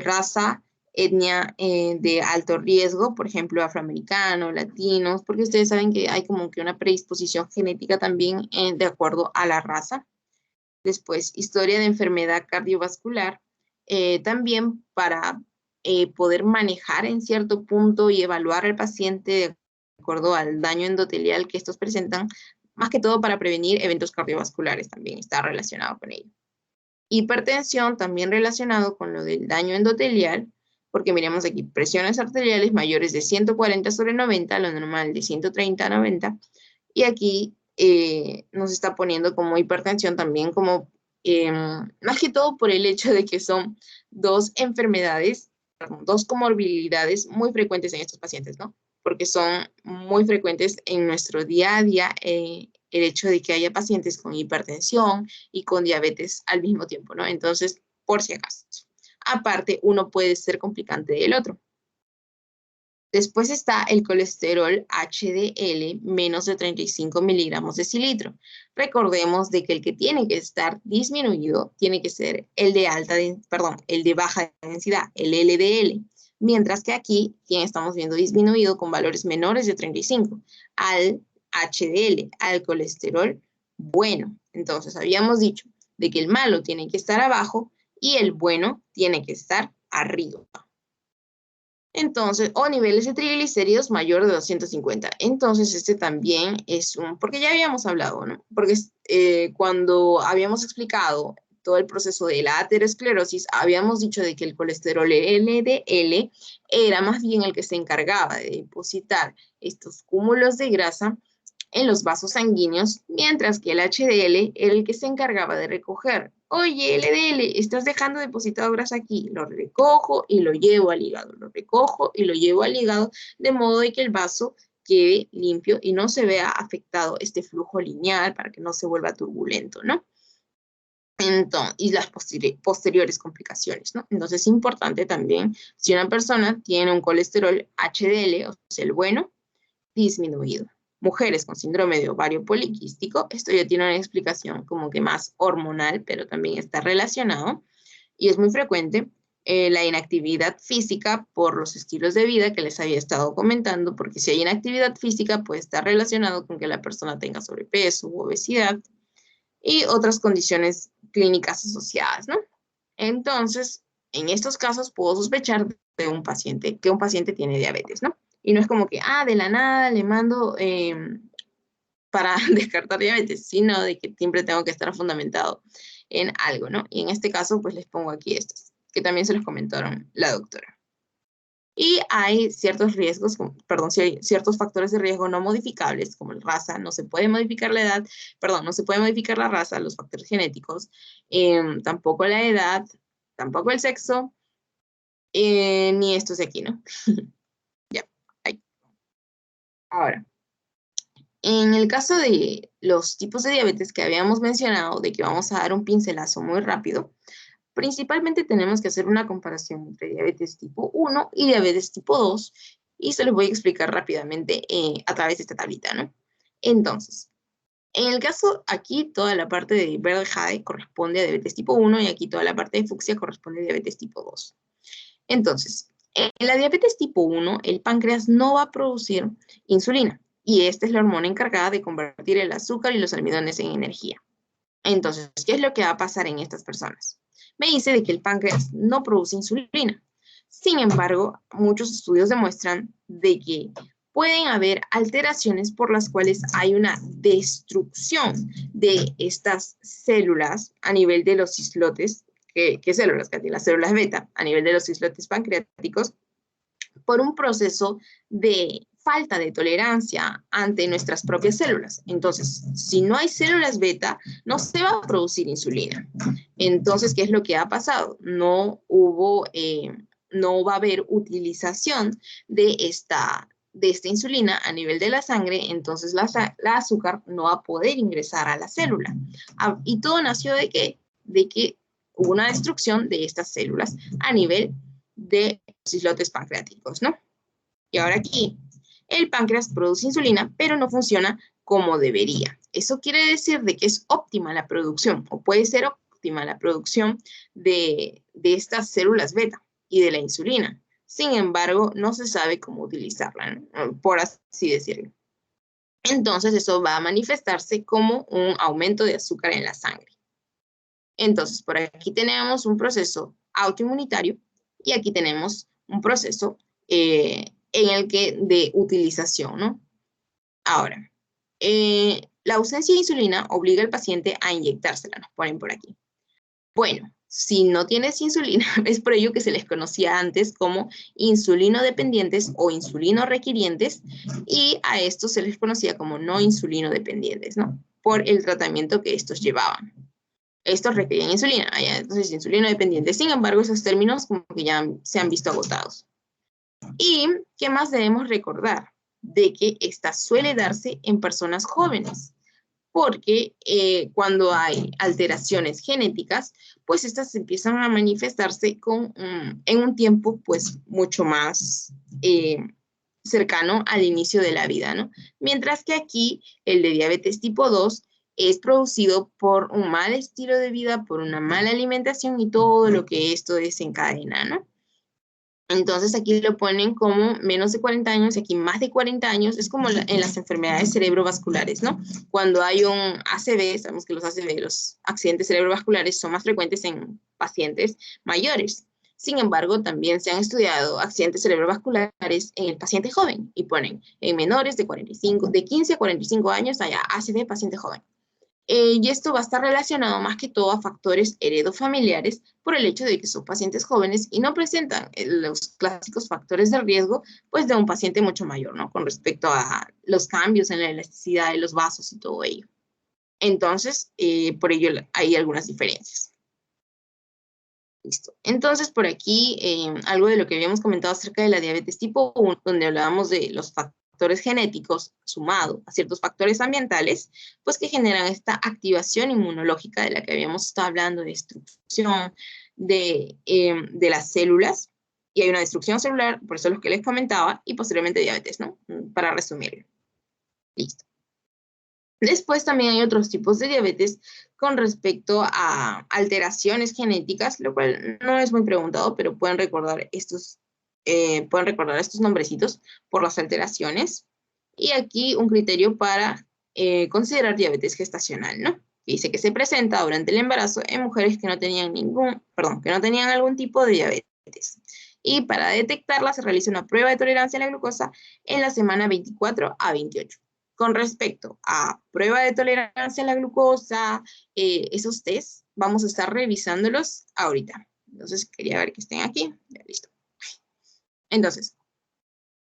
Raza, etnia de alto riesgo, por ejemplo, afroamericano, latinos, porque ustedes saben que hay como que una predisposición genética también de acuerdo a la raza. Después, historia de enfermedad cardiovascular, también para poder manejar en cierto punto y evaluar al paciente de acuerdo al daño endotelial que estos presentan, más que todo para prevenir eventos cardiovasculares también está relacionado con ello. Hipertensión también relacionado con lo del daño endotelial, porque miremos aquí, presiones arteriales mayores de 140/90, lo normal de 130/90, y aquí nos está poniendo como hipertensión también como, más que todo por el hecho de que son dos enfermedades, dos comorbilidades muy frecuentes en estos pacientes, ¿no? Porque son muy frecuentes en nuestro día a día el hecho de que haya pacientes con hipertensión y con diabetes al mismo tiempo, ¿no? Entonces, por si acaso. Aparte, uno puede ser complicante del otro. Después está el colesterol HDL menos de 35 miligramos de cilitro. Recordemos de que el que tiene que estar disminuido tiene que ser el de el de baja densidad, el LDL. Mientras que aquí, quien estamos viendo disminuido con valores menores de 35, al HDL, al colesterol bueno. Entonces, habíamos dicho de que el malo tiene que estar abajo y el bueno tiene que estar arriba. Entonces, o niveles de triglicéridos mayor de 250. Entonces, este también es porque ya habíamos hablado, ¿no? Porque cuando habíamos explicado todo el proceso de la aterosclerosis, habíamos dicho de que el colesterol LDL era más bien el que se encargaba de depositar estos cúmulos de grasa en los vasos sanguíneos, mientras que el HDL era el que se encargaba de recoger. Oye, LDL, estás dejando depositado grasa aquí. Lo recojo y lo llevo al hígado. Lo recojo y lo llevo al hígado, de modo de que el vaso quede limpio y no se vea afectado este flujo lineal para que no se vuelva turbulento, ¿no? Entonces, y las posteriores complicaciones, ¿no? Entonces es importante también, si una persona tiene un colesterol HDL, o sea, el bueno, disminuido. Mujeres con síndrome de ovario poliquístico, esto ya tiene una explicación como que más hormonal, pero también está relacionado y es muy frecuente la inactividad física por los estilos de vida que les había estado comentando, porque si hay inactividad física puede estar relacionado con que la persona tenga sobrepeso u obesidad y otras condiciones clínicas asociadas, ¿no? Entonces, en estos casos puedo sospechar de un paciente, que un paciente tiene diabetes, ¿no? Y no es como que, de la nada le mando para descartar diabetes, sino de que siempre tengo que estar fundamentado en algo, ¿no? Y en este caso, pues les pongo aquí estos, que también se los comentaron la doctora. Y hay ciertos riesgos, ciertos factores de riesgo no modificables, como la raza, no se puede modificar la edad, no se puede modificar la raza, los factores genéticos, tampoco la edad, tampoco el sexo, ni estos de aquí, ¿no? Ya. Ahora, en el caso de los tipos de diabetes que habíamos mencionado, de que vamos a dar un pincelazo muy rápido, principalmente tenemos que hacer una comparación entre diabetes tipo 1 y diabetes tipo 2, y se los voy a explicar rápidamente a través de esta tablita, ¿no? Entonces, en el caso, aquí toda la parte de verde jade corresponde a diabetes tipo 1 y aquí toda la parte de fucsia corresponde a diabetes tipo 2. Entonces, en la diabetes tipo 1, el páncreas no va a producir insulina y esta es la hormona encargada de convertir el azúcar y los almidones en energía. Entonces, ¿qué es lo que va a pasar en estas personas? Me dice de que el páncreas no produce insulina. Sin embargo, muchos estudios demuestran de que pueden haber alteraciones por las cuales hay una destrucción de estas células a nivel de los islotes. ¿Qué células, Katy? Las células beta a nivel de los islotes pancreáticos por un proceso de falta de tolerancia ante nuestras propias células. Entonces, si no hay células beta, no se va a producir insulina. Entonces, ¿qué es lo que ha pasado? No va a haber utilización de esta insulina a nivel de la sangre, entonces la azúcar no va a poder ingresar a la célula. Y todo nació de qué? De que hubo una destrucción de estas células a nivel de los islotes pancreáticos, ¿no? Y ahora aquí, el páncreas produce insulina, pero no funciona como debería. Eso quiere decir de que es óptima la producción, o puede ser óptima la producción de estas células beta y de la insulina. Sin embargo, no se sabe cómo utilizarla, ¿no? Por así decirlo. Entonces, eso va a manifestarse como un aumento de azúcar en la sangre. Entonces, por aquí tenemos un proceso autoinmunitario y aquí tenemos un proceso en el que de utilización, ¿no? Ahora, la ausencia de insulina obliga al paciente a inyectársela, nos ponen por aquí. Bueno, si no tienes insulina, es por ello que se les conocía antes como insulino dependientes o insulino requirientes, y a estos se les conocía como no insulino dependientes, ¿no? Por el tratamiento que estos llevaban. Estos requerían insulina, entonces insulino dependiente. Sin embargo, esos términos como que ya se han visto agotados. ¿Y qué más debemos recordar? De que esta suele darse en personas jóvenes, porque cuando hay alteraciones genéticas, pues estas empiezan a manifestarse en un tiempo pues mucho más cercano al inicio de la vida, ¿no? Mientras que aquí el de diabetes tipo 2 es producido por un mal estilo de vida, por una mala alimentación y todo lo que esto desencadena, ¿no? Entonces aquí lo ponen como menos de 40 años y aquí más de 40 años. Es como en las enfermedades cerebrovasculares, ¿no? Cuando hay un ACV, sabemos que los ACV, los accidentes cerebrovasculares, son más frecuentes en pacientes mayores. Sin embargo, también se han estudiado accidentes cerebrovasculares en el paciente joven y ponen en menores de 45, de 15 a 45 años, allá ACV, paciente joven. Y esto va a estar relacionado más que todo a factores heredofamiliares por el hecho de que son pacientes jóvenes y no presentan los clásicos factores de riesgo pues de un paciente mucho mayor, ¿no? Con respecto a los cambios en la elasticidad de los vasos y todo ello. Entonces, por ello hay algunas diferencias. Listo. Entonces, por aquí, algo de lo que habíamos comentado acerca de la diabetes tipo 1, donde hablábamos de los factores genéticos sumado a ciertos factores ambientales, pues que generan esta activación inmunológica de la que habíamos estado hablando, de destrucción de las células, y hay una destrucción celular, por eso es lo que les comentaba, y posteriormente diabetes, ¿no? Para resumirlo. Listo. Después también hay otros tipos de diabetes con respecto a alteraciones genéticas, lo cual no es muy preguntado, pero pueden recordar estos nombrecitos por las alteraciones. Y aquí un criterio para considerar diabetes gestacional, ¿no? Dice que se presenta durante el embarazo en mujeres que no tenían que no tenían algún tipo de diabetes. Y para detectarla se realiza una prueba de tolerancia a la glucosa en la semana 24 a 28. Con respecto a prueba de tolerancia a la glucosa, esos test, vamos a estar revisándolos ahorita. Entonces, quería ver que estén aquí. Ya, listo. Entonces,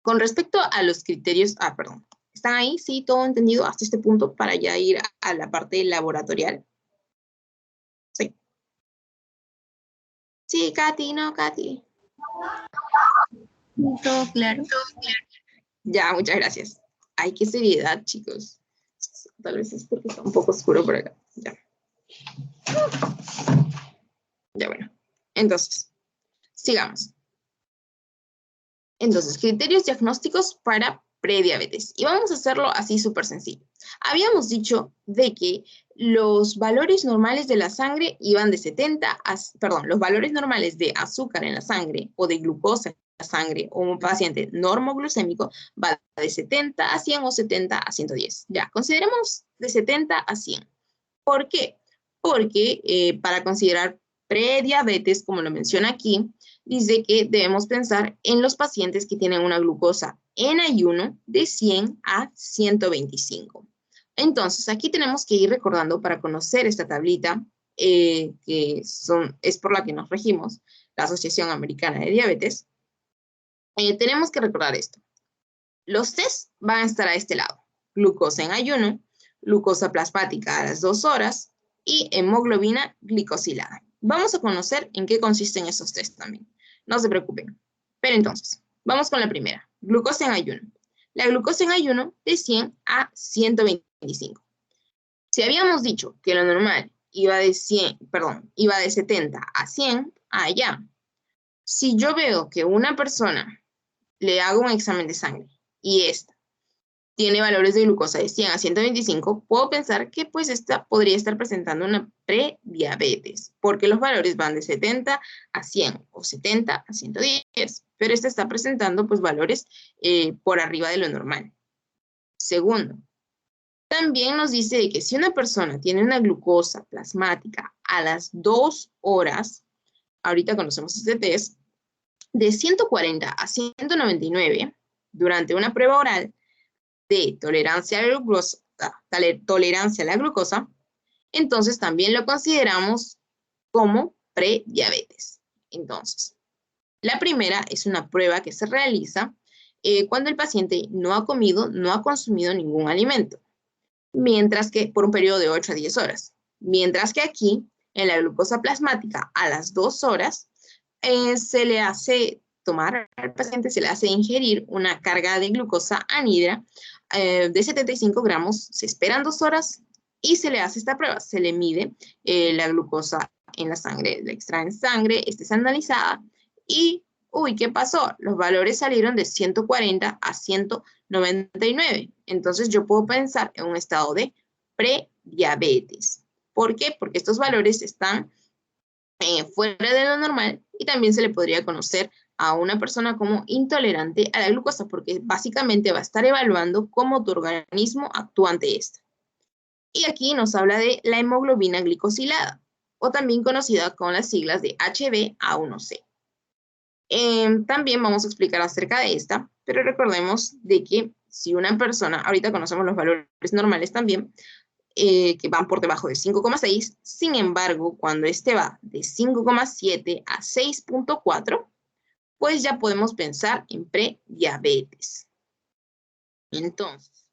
con respecto a los criterios, perdón, ¿están ahí? Sí, todo entendido hasta este punto para ya ir a la parte laboratorial. Sí. Sí, Katy, no, Katy. Todo claro. Ya, muchas gracias. Ay, qué seriedad, chicos. Tal vez es porque está un poco oscuro por acá. Ya. Ya, bueno. Entonces, sigamos. Entonces, criterios diagnósticos para prediabetes. Y vamos a hacerlo así súper sencillo. Habíamos dicho de que los valores normales de la sangre iban de 70 a, perdón, los valores normales de azúcar en la sangre o de glucosa en la sangre o un paciente normoglucémico va de 70 a 100 o 70 a 110. Ya, consideremos de 70 a 100. ¿Por qué? Porque para considerar prediabetes, como lo menciona aquí, dice que debemos pensar en los pacientes que tienen una glucosa en ayuno de 100 a 125. Entonces, aquí tenemos que ir recordando para conocer esta tablita, es por la que nos regimos, la Asociación Americana de Diabetes. Tenemos que recordar esto. Los test van a estar a este lado. Glucosa en ayuno, glucosa plasmática a las 2 horas y hemoglobina glicosilada. Vamos a conocer en qué consisten estos test también. No se preocupen. Pero entonces, vamos con la primera. Glucosa en ayuno. La glucosa en ayuno de 100 a 125. Si habíamos dicho que lo normal iba de 70 a 100, allá. Si yo veo que una persona le hago un examen de sangre y esta tiene valores de glucosa de 100 a 125, puedo pensar que pues esta podría estar presentando una prediabetes, porque los valores van de 70 a 100 o 70 a 110, pero esta está presentando pues valores por arriba de lo normal. Segundo, también nos dice que si una persona tiene una glucosa plasmática a las 2 horas, ahorita conocemos este test, de 140 a 199 durante una prueba oral de tolerancia a la glucosa, entonces también lo consideramos como prediabetes. Entonces, la primera es una prueba que se realiza cuando el paciente no ha comido, no ha consumido ningún alimento, mientras que por un periodo de 8 a 10 horas. Mientras que aquí, en la glucosa plasmática, a las 2 horas, se le hace tomar al paciente, se le hace ingerir una carga de glucosa anhidra de 75 gramos, se esperan 2 horas y se le hace esta prueba, se le mide la glucosa en la sangre, la extraen sangre, esta es analizada y, uy, ¿qué pasó? Los valores salieron de 140 a 199, entonces yo puedo pensar en un estado de prediabetes. ¿Por qué? Porque estos valores están fuera de lo normal y también se le podría conocer a una persona como intolerante a la glucosa porque básicamente va a estar evaluando cómo tu organismo actúa ante esta. Y aquí nos habla de la hemoglobina glicosilada o también conocida con las siglas de HbA1c. También vamos a explicar acerca de esta, pero recordemos de que si una persona, ahorita conocemos los valores normales también, que van por debajo de 5,6. Sin embargo, cuando este va de 5,7 a 6,4, pues ya podemos pensar en prediabetes. Entonces,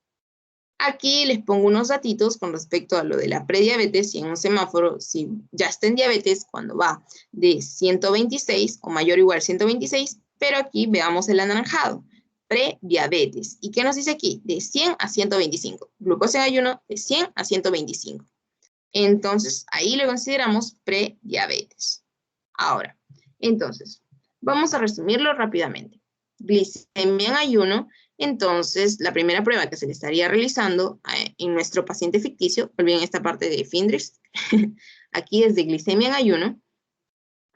aquí les pongo unos datitos con respecto a lo de la prediabetes y en un semáforo, si ya está en diabetes, cuando va de 126 o mayor o igual a 126, pero aquí veamos el anaranjado. Prediabetes. ¿Y qué nos dice aquí? De 100 a 125. Glucosa en ayuno de 100 a 125. Entonces, ahí lo consideramos prediabetes. Ahora, entonces, vamos a resumirlo rápidamente. Glicemia en ayuno, entonces, la primera prueba que se le estaría realizando en nuestro paciente ficticio, olviden esta parte de Findrix, aquí es de glicemia en ayuno,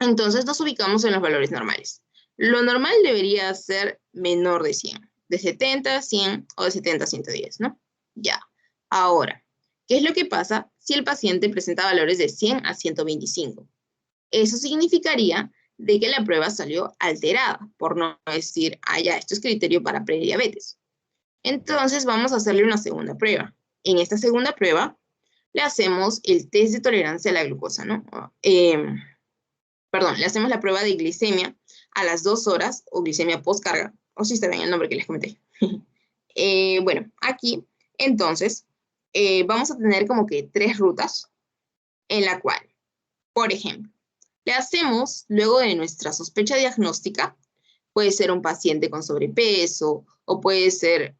entonces nos ubicamos en los valores normales. Lo normal debería ser menor de 100, de 70 a 100 o de 70 a 110, ¿no? Ya. Ahora, ¿qué es lo que pasa si el paciente presenta valores de 100 a 125? Eso significaría de que la prueba salió alterada, por no decir, ya, esto es criterio para prediabetes. Entonces vamos a hacerle una segunda prueba. En esta segunda prueba le hacemos el test de tolerancia a la glucosa, ¿no? Le hacemos la prueba de glicemia a las 2 horas o glicemia postcarga, o si está bien el nombre que les comenté. Bueno, aquí, entonces, vamos a tener como que 3 rutas en la cual, por ejemplo, le hacemos, luego de nuestra sospecha diagnóstica, Puede ser un paciente con sobrepeso o puede ser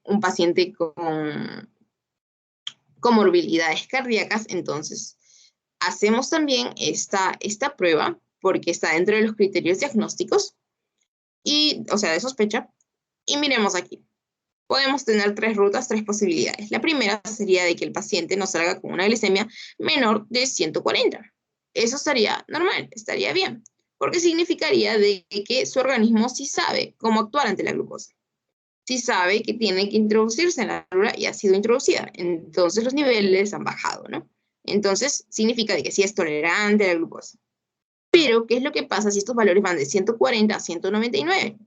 un paciente con comorbilidades cardíacas. Entonces, hacemos también esta prueba porque está dentro de los criterios diagnósticos, o sea, de sospecha. Y miremos aquí. Podemos tener tres rutas, tres posibilidades. La primera sería de que el paciente nos salga con una glicemia menor de 140. Eso estaría normal, estaría bien, porque significaría de que su organismo sí sabe cómo actuar ante la glucosa. Sí sabe que tiene que introducirse en la célula y ha sido introducida. Entonces los niveles han bajado, ¿no? Entonces significa de que sí es tolerante a la glucosa. Pero, ¿qué es lo que pasa si estos valores van de 140 a 199?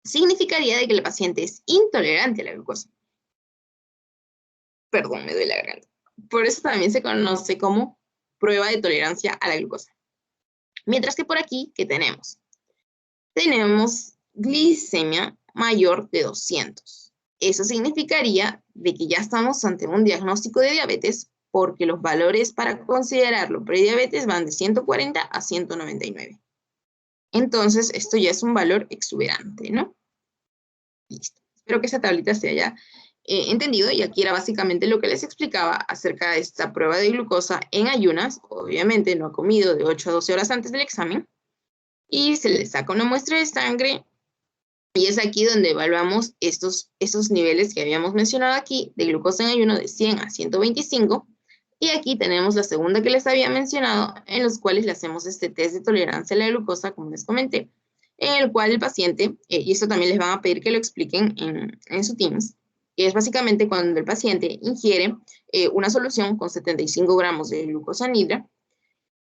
Significaría de que el paciente es intolerante a la glucosa. Perdón, me duele la garganta. Por eso también se conoce como prueba de tolerancia a la glucosa. Mientras que por aquí, ¿qué tenemos? Tenemos glicemia mayor de 200. Eso significaría de que ya estamos ante un diagnóstico de diabetes porque los valores para considerarlo prediabetes van de 140 a 199. Entonces, esto ya es un valor exuberante, ¿no? Listo. Espero que esa tablita se haya entendido, y aquí era básicamente lo que les explicaba acerca de esta prueba de glucosa en ayunas. Obviamente no ha comido de 8 a 12 horas antes del examen, y se le saca una muestra de sangre, y es aquí donde evaluamos estos niveles que habíamos mencionado aquí, de glucosa en ayuno de 100 a 125, y aquí tenemos la segunda que les había mencionado, en los cuales le hacemos este test de tolerancia a la glucosa, como les comenté, en el cual el paciente, y esto también les van a pedir que lo expliquen en su Teams, que es básicamente cuando el paciente ingiere una solución con 75 gramos de glucosa anhidra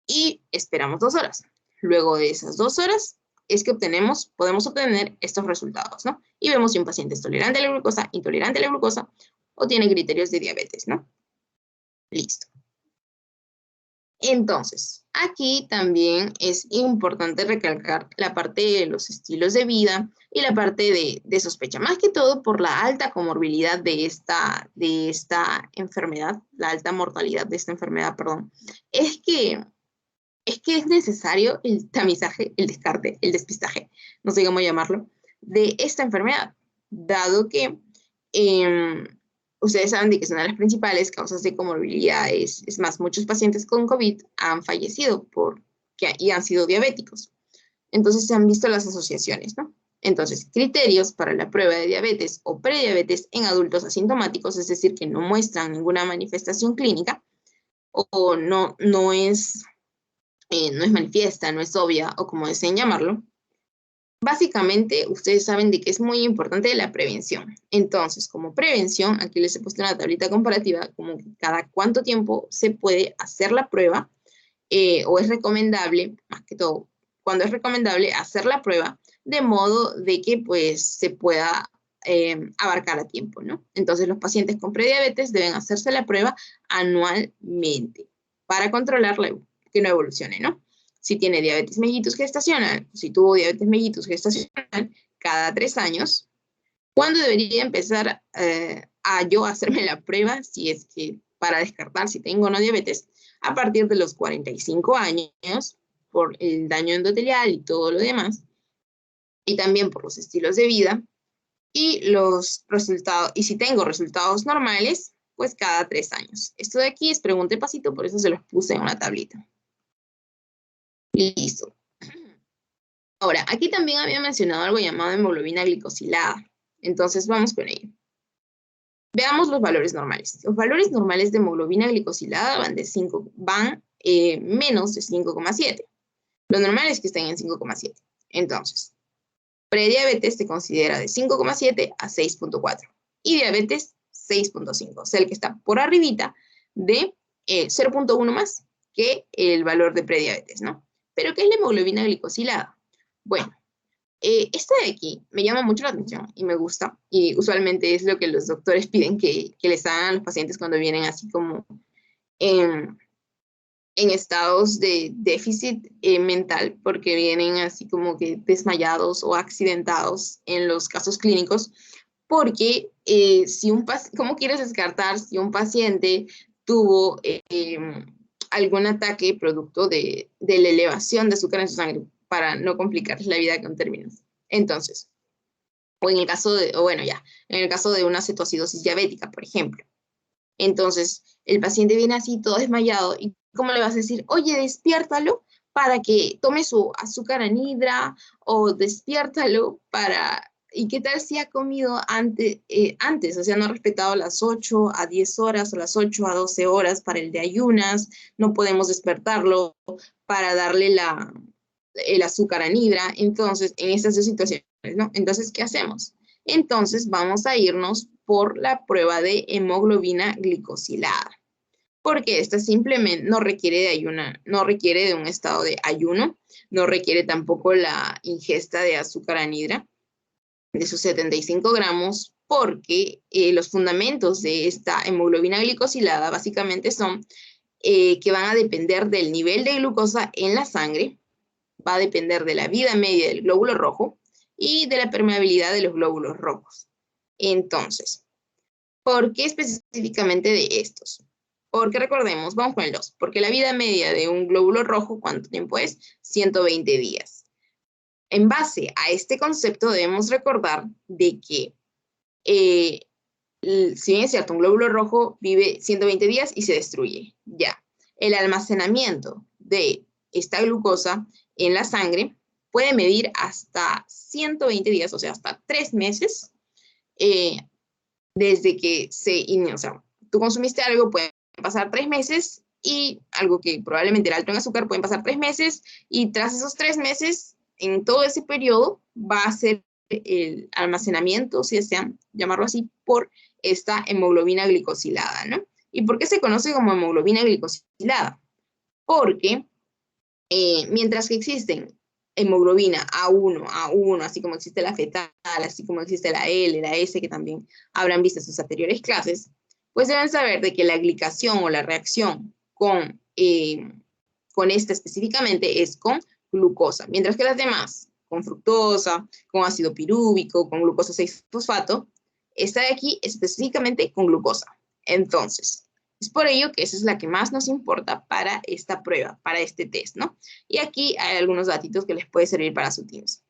y esperamos 2 horas. Luego de esas 2 horas es que podemos obtener estos resultados, ¿no? Y vemos si un paciente es tolerante a la glucosa, intolerante a la glucosa o tiene criterios de diabetes, ¿no? Listo. Entonces, aquí también es importante recalcar la parte de los estilos de vida y la parte de sospecha, más que todo por la alta comorbilidad de esta enfermedad, la alta mortalidad de esta enfermedad, perdón. Es que es necesario el tamizaje, el descarte, el despistaje, no sé cómo llamarlo, de esta enfermedad, dado que ustedes saben de que es una de las principales causas de comorbilidades. Es más, muchos pacientes con COVID han fallecido y han sido diabéticos. Entonces se han visto las asociaciones, ¿no? Entonces, criterios para la prueba de diabetes o prediabetes en adultos asintomáticos, es decir, que no muestran ninguna manifestación clínica o no es manifiesta, no es obvia, o como deseen llamarlo. Básicamente, ustedes saben de que es muy importante la prevención. Entonces, como prevención, aquí les he puesto una tablita comparativa, como cada cuánto tiempo se puede hacer la prueba, o es recomendable, más que todo, cuando es recomendable hacer la prueba, de modo de que pues se pueda abarcar a tiempo, ¿no? Entonces, los pacientes con prediabetes deben hacerse la prueba anualmente para controlarla, que no evolucione, ¿no? Si tiene diabetes mellitus gestacional, si tuvo diabetes mellitus gestacional, cada 3 años, ¿cuándo debería empezar a yo hacerme la prueba, si es que para descartar si tengo o no diabetes? A partir de los 45 años, por el daño endotelial y todo lo demás, y también por los estilos de vida, y los resultados, y si tengo resultados normales, pues cada 3 años. Esto de aquí es pregunta y pasito, por eso se los puse en una tablita. Listo. Ahora, aquí también había mencionado algo llamado hemoglobina glicosilada. Entonces, vamos con ello. Veamos los valores normales. Los valores normales de hemoglobina glicosilada van menos de 5,7. Lo normal es que estén en 5,7. Entonces, prediabetes se considera de 5,7 a 6,4. Y diabetes, 6,5. O sea, el que está por arribita de 0,1 más que el valor de prediabetes, ¿no? ¿Pero qué es la hemoglobina glicosilada? Bueno, esta de aquí me llama mucho la atención y me gusta, y usualmente es lo que los doctores piden que les hagan a los pacientes cuando vienen así como en estados de déficit mental, porque vienen así como que desmayados o accidentados en los casos clínicos, porque ¿cómo quieres descartar si un paciente tuvo algún ataque producto de la elevación de azúcar en su sangre? para no complicarles la vida con términos. Entonces, o en el caso de, o bueno, ya, en el caso de una cetoacidosis diabética, por ejemplo. Entonces, el paciente viene así todo desmayado y ¿cómo le vas a decir? Oye, despiértalo para que tome su azúcar anhidra o despiértalo para... ¿Y qué tal si ha comido antes? O sea, no ha respetado las 8 a 10 horas o las 8 a 12 horas para el de ayunas, no podemos despertarlo para darle el azúcar anhidra. Entonces, en estas dos situaciones, ¿no? Entonces, ¿qué hacemos? Entonces, vamos a irnos por la prueba de hemoglobina glicosilada, porque esta simplemente no requiere de ayuna, no requiere de un estado de ayuno, no requiere tampoco la ingesta de azúcar anhidra de sus 75 gramos, porque los fundamentos de esta hemoglobina glicosilada básicamente son que van a depender del nivel de glucosa en la sangre, va a depender de la vida media del glóbulo rojo y de la permeabilidad de los glóbulos rojos. Entonces, ¿por qué específicamente de estos? Porque recordemos, vamos con el 2, porque la vida media de un glóbulo rojo, ¿cuánto tiempo es? 120 días. En base a este concepto debemos recordar de que, si bien es cierto, un glóbulo rojo vive 120 días y se destruye, ya. El almacenamiento de esta glucosa en la sangre puede medir hasta 120 días, o sea, hasta 3 meses, desde que o sea, tú consumiste algo, pueden pasar 3 meses, y algo que probablemente era alto en azúcar, pueden pasar 3 meses, y tras esos 3 meses, en todo ese periodo, va a ser el almacenamiento, si desean llamarlo así, por esta hemoglobina glicosilada, ¿no? ¿Y por qué se conoce como hemoglobina glicosilada? Porque mientras que existen hemoglobina A1, así como existe la fetal, así como existe la L, la S, que también habrán visto en sus anteriores clases, pues deben saber de que la glicación o la reacción con esta específicamente es con glucosa, mientras que las demás, con fructosa, con ácido pirúvico, con glucosa 6-fosfato, esta de aquí específicamente con glucosa. Entonces, es por ello que esa es la que más nos importa para esta prueba, para este test, ¿no? Y aquí hay algunos datitos que les puede servir para su Teams.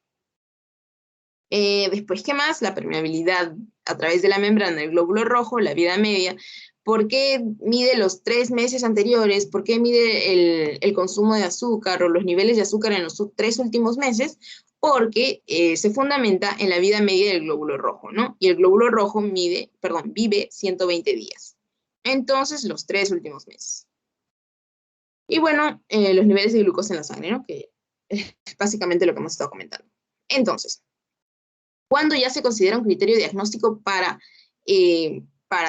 Después, ¿qué más? La permeabilidad a través de la membrana del glóbulo rojo, la vida media. ¿Por qué mide los 3 meses anteriores? ¿Por qué mide el consumo de azúcar o los niveles de azúcar en los 3 últimos meses? Porque se fundamenta en la vida media del glóbulo rojo, ¿no? Y el glóbulo rojo vive 120 días. Entonces, los 3 últimos meses. Y bueno, los niveles de glucosa en la sangre, ¿no? Que es básicamente lo que hemos estado comentando. Entonces, ¿cuándo ya se considera un criterio diagnóstico para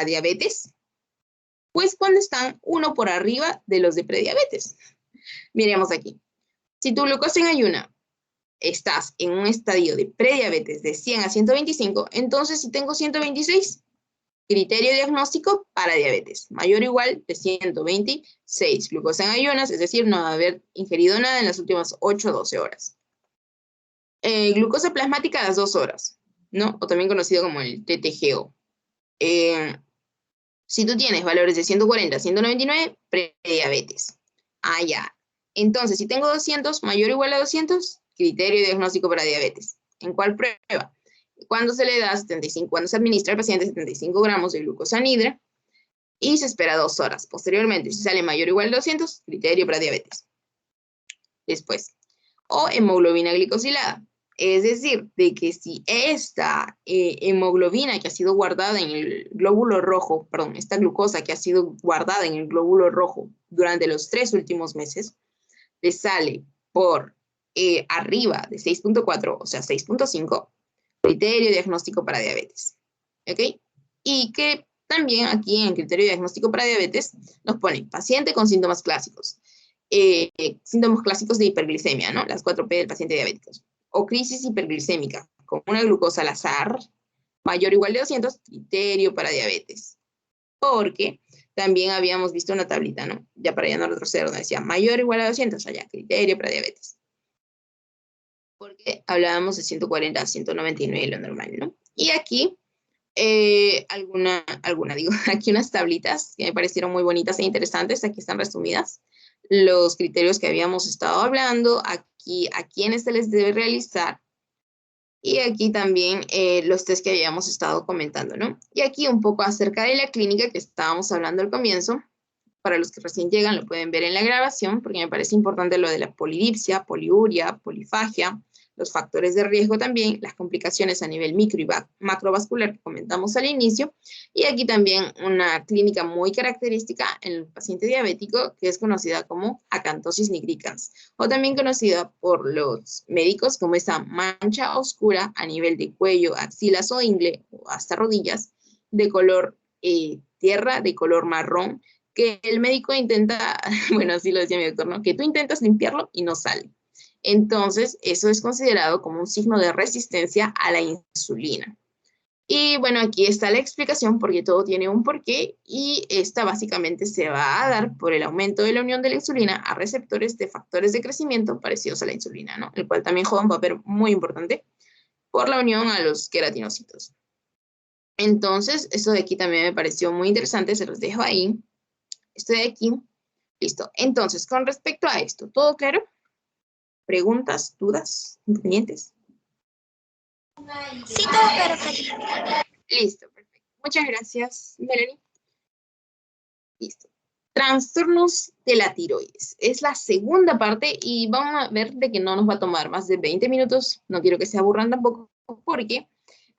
diabetes? Pues cuando están uno por arriba de los de prediabetes. Miremos aquí. Si tu glucosa en ayuna estás en un estadio de prediabetes de 100 a 125, entonces si tengo 126, criterio diagnóstico para diabetes, mayor o igual de 126. Glucosa en ayunas, es decir, no haber ingerido nada en las últimas 8 o 12 horas. Glucosa plasmática a las 2 horas, ¿no? O también conocido como el TTGO. Si tú tienes valores de 140 a 199, prediabetes. Ah, ya. Entonces, si tengo 200, mayor o igual a 200, criterio diagnóstico para diabetes. ¿En cuál prueba? Cuando se le da 75, cuando se administra al paciente 75 gramos de glucosa anhidra y se espera 2 horas. Posteriormente, si sale mayor o igual a 200, criterio para diabetes. Después, o hemoglobina glicosilada. Es decir, de que si esta hemoglobina que ha sido guardada en el glóbulo rojo, perdón, esta glucosa que ha sido guardada en el glóbulo rojo durante los 3 últimos meses, le sale por arriba de 6.4, o sea, 6.5, criterio diagnóstico para diabetes. ¿Ok? Y que también aquí en criterio diagnóstico para diabetes nos pone paciente con síntomas clásicos. Síntomas clásicos de hiperglicemia, ¿no? Las 4P del paciente diabético. O crisis hiperglicémica, con una glucosa al azar, mayor o igual de 200, criterio para diabetes. Porque también habíamos visto una tablita, ¿no? Ya para ya no retroceder, donde decía mayor o igual a 200, allá, criterio para diabetes. Porque hablábamos de 140 a 199, lo normal, ¿no? Y aquí, aquí unas tablitas que me parecieron muy bonitas e interesantes, aquí están resumidas. los criterios que habíamos estado hablando, aquí a quiénes se les debe realizar, y aquí también los test que habíamos estado comentando, ¿no? Y aquí un poco acerca de la clínica que estábamos hablando al comienzo. Para los que recién llegan lo pueden ver en la grabación, porque me parece importante lo de la polidipsia, poliuria, polifagia, los factores de riesgo también, las complicaciones a nivel micro y macrovascular que comentamos al inicio, y aquí también una clínica muy característica en el paciente diabético que es conocida como acantosis nigricans, o también conocida por los médicos como esa mancha oscura a nivel de cuello, axilas o ingle, o hasta rodillas, de color tierra, de color marrón, que el médico intenta, bueno, así lo decía mi doctor, ¿no? Que tú intentas limpiarlo y no sale. Entonces, eso es considerado como un signo de resistencia a la insulina. Y bueno, aquí está la explicación porque todo tiene un porqué y esta básicamente se va a dar por el aumento de la unión de la insulina a receptores de factores de crecimiento parecidos a la insulina, ¿no? El cual también juega un papel muy importante por la unión a los queratinocitos. Entonces, esto de aquí también me pareció muy interesante, se los dejo ahí. Estoy aquí. Listo. Entonces, con respecto a esto, ¿todo claro? ¿Preguntas, dudas, inconvenientes? Sí, todo claro, Katy. Listo, perfecto. Muchas gracias, Melanie. Listo. Trastornos de la tiroides. Es la segunda parte y vamos a ver de que no nos va a tomar más de 20 minutos. No quiero que se aburran tampoco porque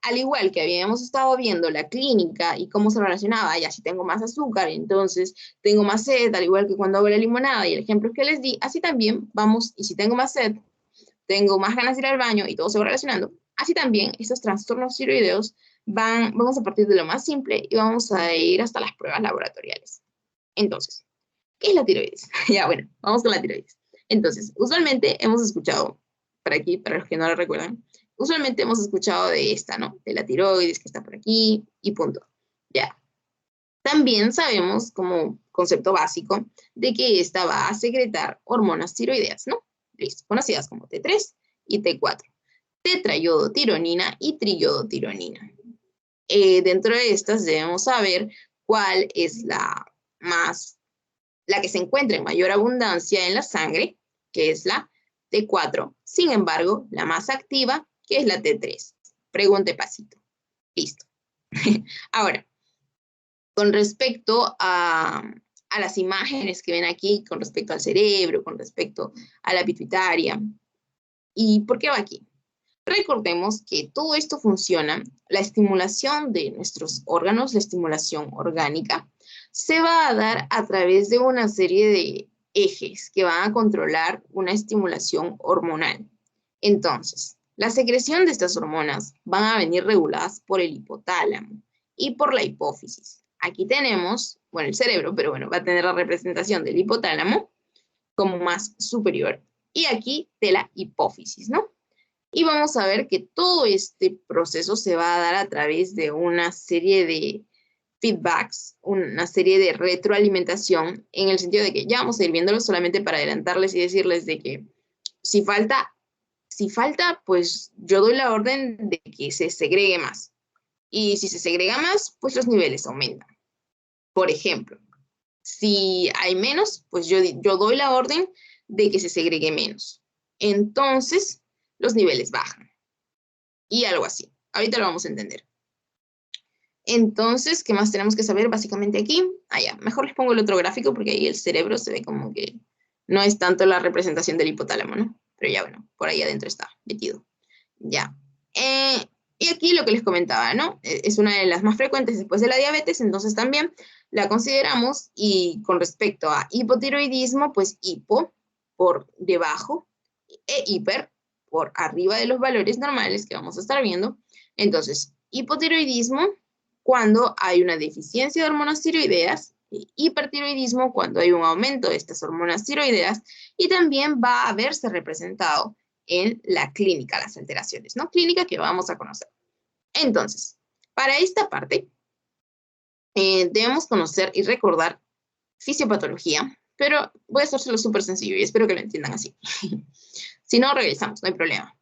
al igual que habíamos estado viendo la clínica y cómo se relacionaba, ya si tengo más azúcar, entonces tengo más sed, al igual que cuando hago la limonada y el ejemplo que les di, así también vamos, y si tengo más sed, tengo más ganas de ir al baño y todo se va relacionando, así también estos trastornos tiroideos vamos a partir de lo más simple y vamos a ir hasta las pruebas laboratoriales. Entonces, ¿qué es la tiroides? Ya, bueno, vamos con la tiroides. Entonces, usualmente hemos escuchado, para aquí, para los que no lo recuerdan, usualmente hemos escuchado de esta, ¿no? De la tiroides que está por aquí y punto. Ya. También sabemos, como concepto básico, de que esta va a secretar hormonas tiroideas, ¿no? Listo, conocidas como T3 y T4. Tetrayodotironina y triyodotironina. Dentro de estas debemos saber cuál es la que se encuentra en mayor abundancia en la sangre, que es la T4. Sin embargo, la más activa, que es la T3. Pregunte pasito. Listo. Ahora, con respecto a las imágenes que ven aquí, con respecto al cerebro, con respecto a la pituitaria, ¿y por qué va aquí? Recordemos que todo esto funciona, la estimulación de nuestros órganos, la estimulación orgánica, se va a dar a través de una serie de ejes que van a controlar una estimulación hormonal. Entonces, la secreción de estas hormonas van a venir reguladas por el hipotálamo y por la hipófisis. Aquí tenemos, bueno, el cerebro, pero bueno, va a tener la representación del hipotálamo como más superior y aquí de la hipófisis, ¿no? Y vamos a ver que todo este proceso se va a dar a través de una serie de feedbacks, una serie de retroalimentación, en el sentido de que ya vamos a ir viéndolo solamente para adelantarles y decirles de que si falta, pues yo doy la orden de que se segregue más. Y si se segrega más, pues los niveles aumentan. Por ejemplo, si hay menos, pues yo doy la orden de que se segregue menos. Entonces, los niveles bajan. Y algo así. Ahorita lo vamos a entender. Entonces, ¿qué más tenemos que saber básicamente aquí? Ya, mejor les pongo el otro gráfico porque ahí el cerebro se ve como que no es tanto la representación del hipotálamo, ¿no? Pero ya, bueno, por ahí adentro está metido. Ya. Y aquí lo que les comentaba, ¿no? Es una de las más frecuentes después de la diabetes, entonces también la consideramos. Y con respecto a hipotiroidismo, pues hipo por debajo e hiper por arriba de los valores normales que vamos a estar viendo. Entonces, hipotiroidismo cuando hay una deficiencia de hormonas tiroideas, hipertiroidismo cuando hay un aumento de estas hormonas tiroideas, y también va a verse representado en la clínica, las alteraciones, ¿no? Clínica que vamos a conocer. Entonces, para esta parte, debemos conocer y recordar fisiopatología, pero voy a hacérselo súper sencillo y espero que lo entiendan así. Si no, regresamos, no hay problema.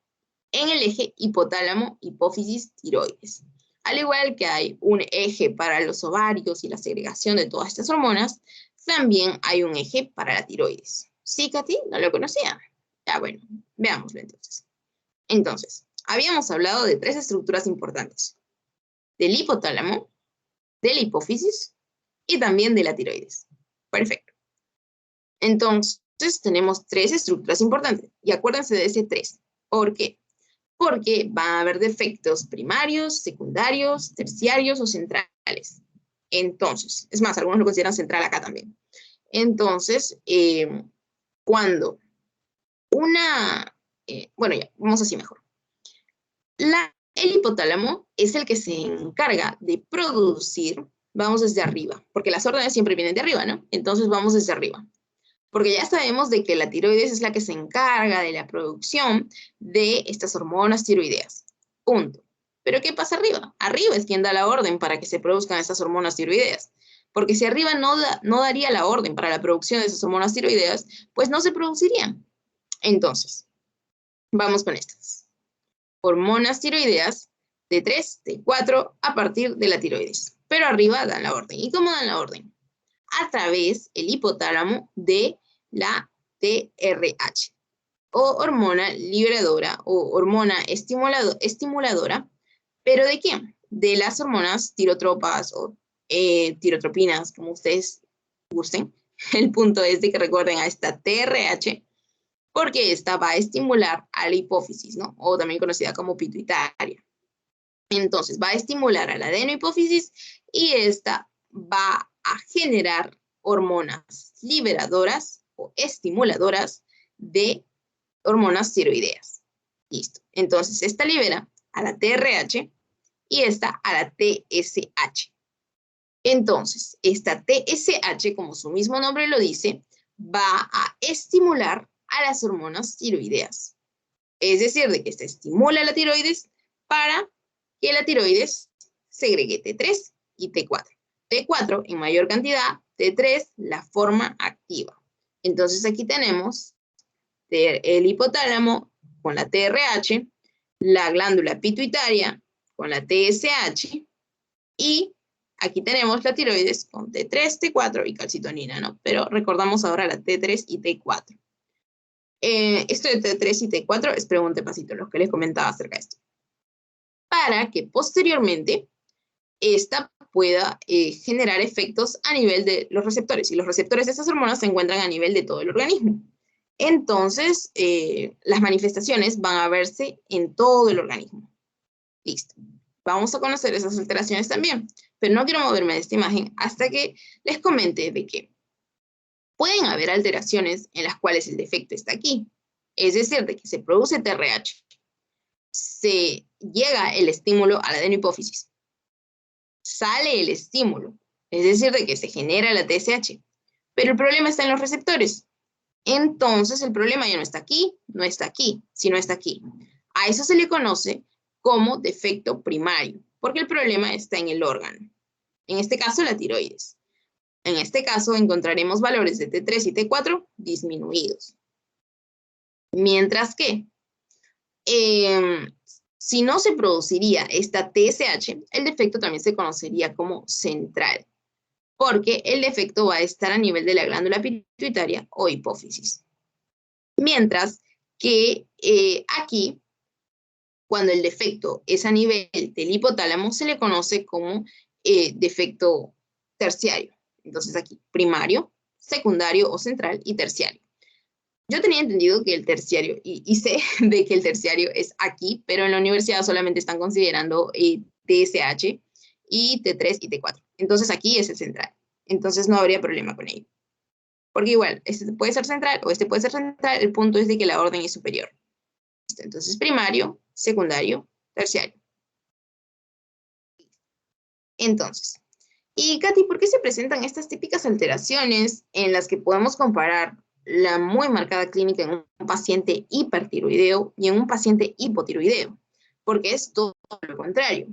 En el eje hipotálamo, hipófisis, tiroides. Al igual que hay un eje para los ovarios y la segregación de todas estas hormonas, también hay un eje para la tiroides. ¿Sí, Katy? ¿No lo conocía? Ya, bueno, veámoslo entonces. Entonces, habíamos hablado de 3 estructuras importantes. Del hipotálamo, de la hipófisis y también de la tiroides. Perfecto. Entonces, tenemos 3 estructuras importantes. Y acuérdense de ese 3. ¿Por qué? Porque van a haber defectos primarios, secundarios, terciarios o centrales. Entonces, es más, algunos lo consideran central acá también. Entonces, cuando bueno, ya, vamos así mejor. El hipotálamo es el que se encarga de producir, vamos desde arriba, porque las órdenes siempre vienen de arriba, ¿no? Entonces vamos desde arriba. Porque ya sabemos de que la tiroides es la que se encarga de la producción de estas hormonas tiroideas. Punto. ¿Pero qué pasa arriba? Arriba es quien da la orden para que se produzcan estas hormonas tiroideas. Porque si arriba no daría la orden para la producción de esas hormonas tiroideas, pues no se producirían. Entonces, vamos con estas. Hormonas tiroideas T3, T4 a partir de la tiroides. Pero arriba dan la orden. ¿Y cómo dan la orden? A través del hipotálamo de la TRH, o hormona liberadora o hormona estimuladora. ¿Pero de quién? De las hormonas tirotropas o tirotropinas, como ustedes gusten. El punto es de que recuerden a esta TRH, porque esta va a estimular a la hipófisis, ¿no? O también conocida como pituitaria. Entonces, va a estimular a la adenohipófisis y esta va a generar hormonas liberadoras o estimuladoras de hormonas tiroideas. Listo. Entonces, esta libera a la TRH y esta a la TSH. Entonces, esta TSH, como su mismo nombre lo dice, va a estimular a las hormonas tiroideas. Es decir, de que se estimula la tiroides para que la tiroides segregue T3 y T4. T4 en mayor cantidad, T3 la forma activa. Entonces aquí tenemos el hipotálamo con la TRH, la glándula pituitaria con la TSH y aquí tenemos la tiroides con T3, T4 y calcitonina, ¿no? Pero recordamos ahora la T3 y T4. Esto de T3 y T4 es pregunta pasito, lo que les comentaba acerca de esto. Para que posteriormente esta pueda generar efectos a nivel de los receptores. Y los receptores de estas hormonas se encuentran a nivel de todo el organismo. Entonces, las manifestaciones van a verse en todo el organismo. Listo. Vamos a conocer esas alteraciones también. Pero no quiero moverme de esta imagen hasta que les comente de que pueden haber alteraciones en las cuales el defecto está aquí. Es decir, de que se produce TRH. Se llega el estímulo a la adenohipófisis. Sale el estímulo. Es decir, de que se genera la TSH. Pero el problema está en los receptores. Entonces, el problema ya no está aquí, sino está aquí. A eso se le conoce como defecto primario, porque el problema está en el órgano. En este caso, la tiroides. En este caso, encontraremos valores de T3 y T4 disminuidos. Mientras que, si no se produciría esta TSH, el defecto también se conocería como central, porque el defecto va a estar a nivel de la glándula pituitaria o hipófisis. Mientras que aquí, cuando el defecto es a nivel del hipotálamo, se le conoce como defecto terciario. Entonces aquí, primario, secundario o central y terciario. Yo tenía entendido que el terciario, y sé de que el terciario es aquí, pero en la universidad solamente están considerando TSH y T3 y T4. Entonces aquí es el central. Entonces no habría problema con ello. Porque igual, este puede ser central o este puede ser central, el punto es de que la orden es superior. Entonces, primario, secundario, terciario. Entonces, y Katy, ¿por qué se presentan estas típicas alteraciones en las que podemos comparar la muy marcada clínica en un paciente hipertiroideo y en un paciente hipotiroideo? Porque es todo lo contrario.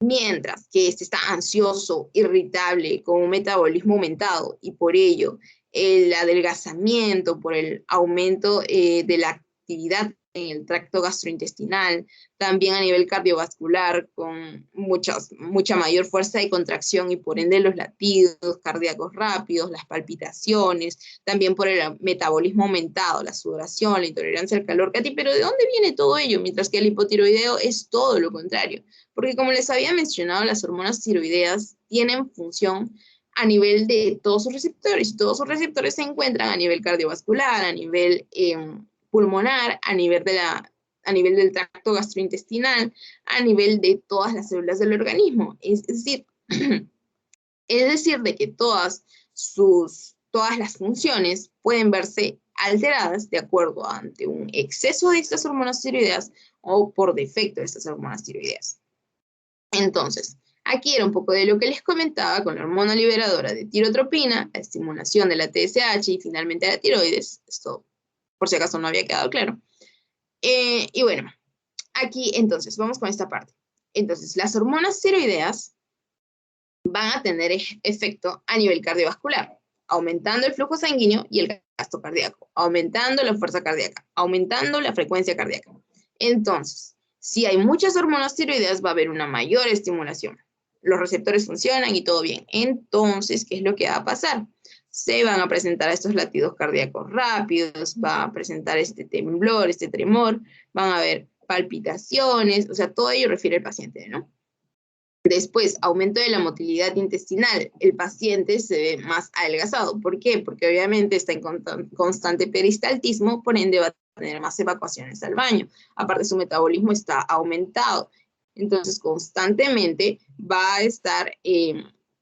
Mientras que este está ansioso, irritable, con un metabolismo aumentado y por ello el adelgazamiento, por el aumento de la actividad en el tracto gastrointestinal, también a nivel cardiovascular, con mucha mayor fuerza de contracción y por ende los latidos cardíacos rápidos, las palpitaciones, también por el metabolismo aumentado, la sudoración, la intolerancia al calor. Katy, pero ¿de dónde viene todo ello? Mientras que el hipotiroideo es todo lo contrario, porque como les había mencionado, las hormonas tiroideas tienen función a nivel de todos sus receptores, y todos sus receptores se encuentran a nivel cardiovascular, a nivel pulmonar, a nivel del tracto gastrointestinal, a nivel de todas las células del organismo. Es decir, de que todas las funciones pueden verse alteradas de acuerdo ante un exceso de estas hormonas tiroideas o por defecto de estas hormonas tiroideas. Entonces, aquí era un poco de lo que les comentaba con la hormona liberadora de tirotropina, la estimulación de la TSH y finalmente la tiroides. Esto, por si acaso no había quedado claro. Y bueno, aquí entonces, vamos con esta parte. Entonces, las hormonas tiroideas van a tener efecto a nivel cardiovascular, aumentando el flujo sanguíneo y el gasto cardíaco, aumentando la fuerza cardíaca, aumentando la frecuencia cardíaca. Entonces, si hay muchas hormonas tiroideas, va a haber una mayor estimulación. Los receptores funcionan y todo bien. Entonces, ¿qué es lo que va a pasar? Se van a presentar estos latidos cardíacos rápidos, va a presentar este temblor, este tremor, van a haber palpitaciones, o sea, todo ello refiere al paciente, ¿no? Después, aumento de la motilidad intestinal. El paciente se ve más adelgazado. ¿Por qué? Porque obviamente está en constante peristaltismo, por ende va a tener más evacuaciones al baño. Aparte, su metabolismo está aumentado. Entonces, constantemente va a estar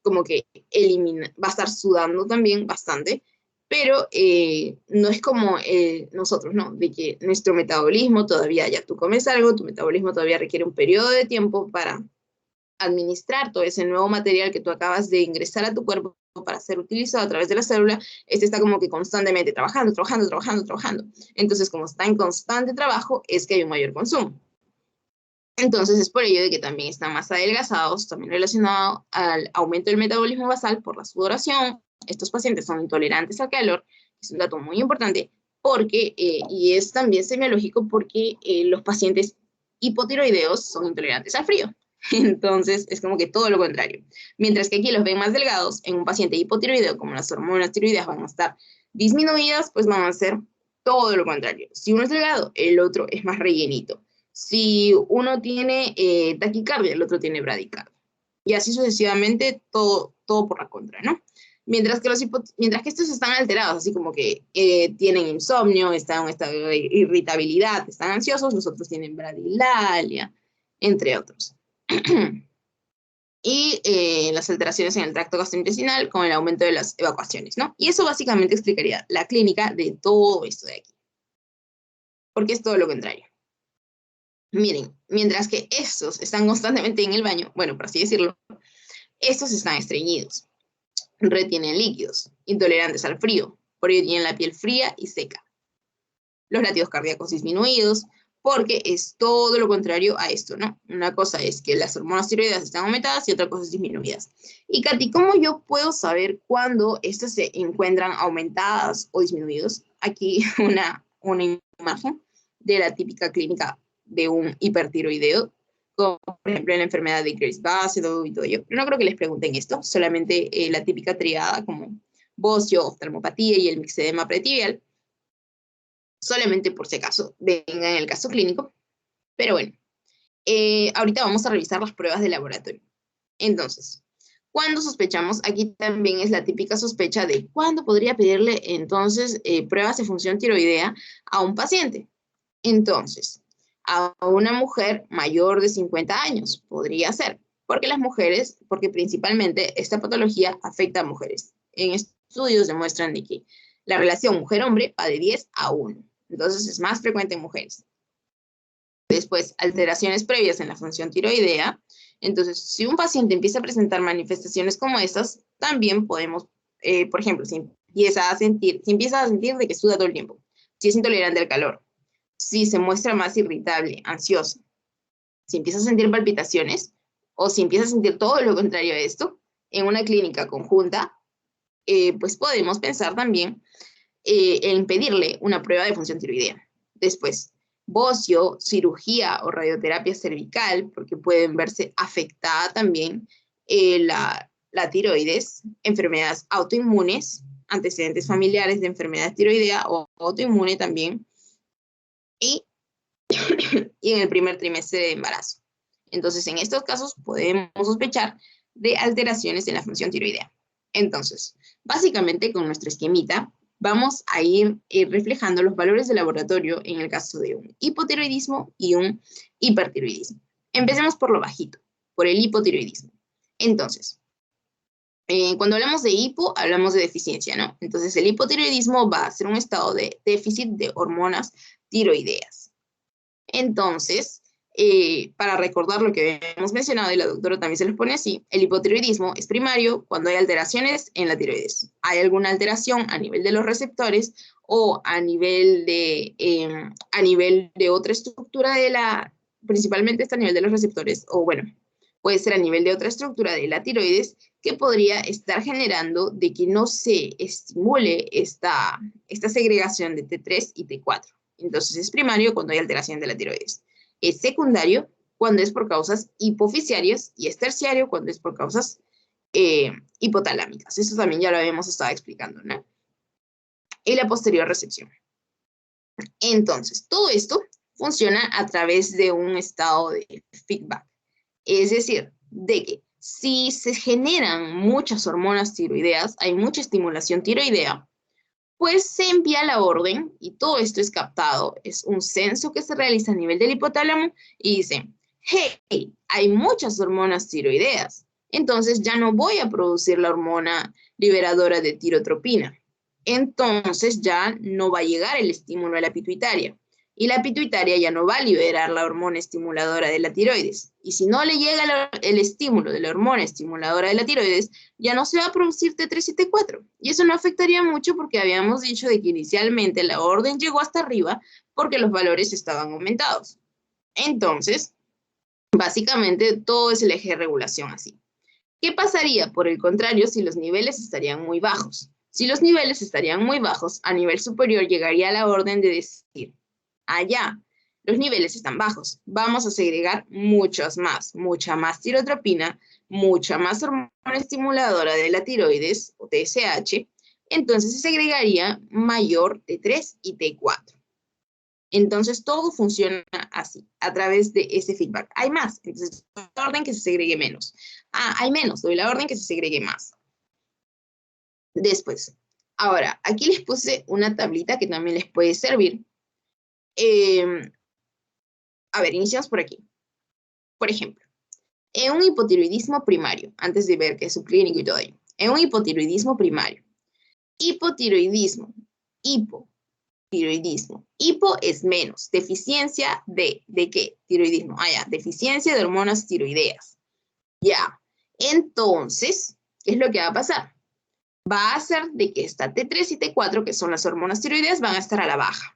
va a estar sudando también bastante, pero no es como nosotros, ¿no? De que nuestro metabolismo todavía, ya tú comes algo, tu metabolismo todavía requiere un periodo de tiempo para administrar todo ese nuevo material que tú acabas de ingresar a tu cuerpo para ser utilizado a través de la célula. Este está como que constantemente trabajando. Entonces, como está en constante trabajo, es que hay un mayor consumo. Entonces, es por ello de que también están más adelgazados, también relacionado al aumento del metabolismo basal por la sudoración. Estos pacientes son intolerantes al calor, es un dato muy importante, porque, y es también semiológico, porque los pacientes hipotiroideos son intolerantes al frío. Entonces, es como que todo lo contrario. Mientras que aquí los ven más delgados, en un paciente hipotiroideo, como las hormonas tiroideas van a estar disminuidas, pues van a ser todo lo contrario. Si uno es delgado, el otro es más rellenito. Si uno tiene taquicardia, el otro tiene bradicardia. Y así sucesivamente, todo por la contra, ¿no? Mientras que estos están alterados, así como que tienen insomnio, están en un estado de irritabilidad, están ansiosos, los otros tienen bradilalia, entre otros. Y las alteraciones en el tracto gastrointestinal con el aumento de las evacuaciones, ¿no? Y eso básicamente explicaría la clínica de todo esto de aquí. Porque es todo lo contrario. Miren, mientras que estos están constantemente en el baño, bueno, por así decirlo, estos están estreñidos, retienen líquidos, intolerantes al frío, por ello tienen la piel fría y seca. Los latidos cardíacos disminuidos, porque es todo lo contrario a esto, ¿no? Una cosa es que las hormonas tiroideas están aumentadas y otra cosa es disminuidas. Y Katy, ¿cómo yo puedo saber cuándo estas se encuentran aumentadas o disminuidos? Aquí una imagen de la típica clínica de un hipertiroideo, como por ejemplo en la enfermedad de Graves-Basedow y todo ello. Pero no creo que les pregunten esto, solamente la típica triada como bocio, oftalmopatía y el mixedema pretibial, solamente por si acaso venga en el caso clínico. Pero bueno, ahorita vamos a revisar las pruebas de laboratorio. Entonces, ¿cuándo sospechamos? Aquí también es la típica sospecha de cuándo podría pedirle entonces pruebas de función tiroidea a un paciente. Entonces, a una mujer mayor de 50 años podría ser, porque principalmente esta patología afecta a mujeres. En estudios demuestran de que la relación mujer-hombre va de 10 a 1. Entonces es más frecuente en mujeres. Después, alteraciones previas en la función tiroidea. Entonces, si un paciente empieza a presentar manifestaciones como estas, también podemos, por ejemplo, si empieza a sentir de que suda todo el tiempo, si es intolerante al calor, si se muestra más irritable, ansioso, si empieza a sentir palpitaciones, o si empieza a sentir todo lo contrario a esto, en una clínica conjunta, pues podemos pensar también en pedirle una prueba de función tiroidea. Después, bocio, cirugía o radioterapia cervical, porque pueden verse afectada también la tiroides, enfermedades autoinmunes, antecedentes familiares de enfermedad tiroidea o autoinmune también, y, y en el primer trimestre de embarazo. Entonces, en estos casos podemos sospechar de alteraciones en la función tiroidea. Entonces, básicamente con nuestro esquemita, vamos a ir reflejando los valores de laboratorio en el caso de un hipotiroidismo y un hipertiroidismo. Empecemos por lo bajito, por el hipotiroidismo. Entonces, cuando hablamos de hipo, hablamos de deficiencia, ¿no? Entonces, el hipotiroidismo va a ser un estado de déficit de hormonas tiroideas. Entonces, para recordar lo que hemos mencionado, y la doctora también se los pone así, el hipotiroidismo es primario cuando hay alteraciones en la tiroides. Hay alguna alteración a nivel de los receptores o a nivel de otra estructura de principalmente está a nivel de los receptores, o bueno, puede ser a nivel de otra estructura de la tiroides que podría estar generando de que no se estimule esta segregación de T3 y T4. Entonces es primario cuando hay alteración de la tiroides. Es secundario cuando es por causas hipofisiarias y es terciario cuando es por causas hipotalámicas. Eso también ya lo habíamos estado explicando, ¿no? Y la posterior recepción. Entonces, todo esto funciona a través de un estado de feedback. Es decir, de que si se generan muchas hormonas tiroideas, hay mucha estimulación tiroidea, pues se envía la orden y todo esto es captado. Es un censo que se realiza a nivel del hipotálamo y dice, hey, hay muchas hormonas tiroideas, entonces ya no voy a producir la hormona liberadora de tirotropina. Entonces ya no va a llegar el estímulo a la pituitaria. Y la pituitaria ya no va a liberar la hormona estimuladora de la tiroides. Y si no le llega el estímulo de la hormona estimuladora de la tiroides, ya no se va a producir T3 y T4. Y eso no afectaría mucho porque habíamos dicho de que inicialmente la orden llegó hasta arriba porque los valores estaban aumentados. Entonces, básicamente todo es el eje de regulación así. ¿Qué pasaría, por el contrario, si los niveles estarían muy bajos? Si los niveles estarían muy bajos, a nivel superior llegaría la orden de decir, allá, los niveles están bajos, vamos a segregar mucha más tirotropina, mucha más hormona estimuladora de la tiroides, o TSH, entonces se segregaría mayor T3 y T4. Entonces todo funciona así, a través de ese feedback. Hay más, entonces doy la orden que se segregue menos. Hay menos, doy la orden que se segregue más. Después, ahora, aquí les puse una tablita que también les puede servir. A ver, iniciamos por aquí. Por ejemplo, en un hipotiroidismo primario, antes de ver qué es su clínico y todo ello, en un hipotiroidismo primario, hipotiroidismo, hipotiroidismo, hipo es menos, deficiencia ¿de qué? Tiroidismo, ya, deficiencia de hormonas tiroideas. Ya, entonces, ¿qué es lo que va a pasar? Va a ser de que esta T3 y T4, que son las hormonas tiroideas, van a estar a la baja.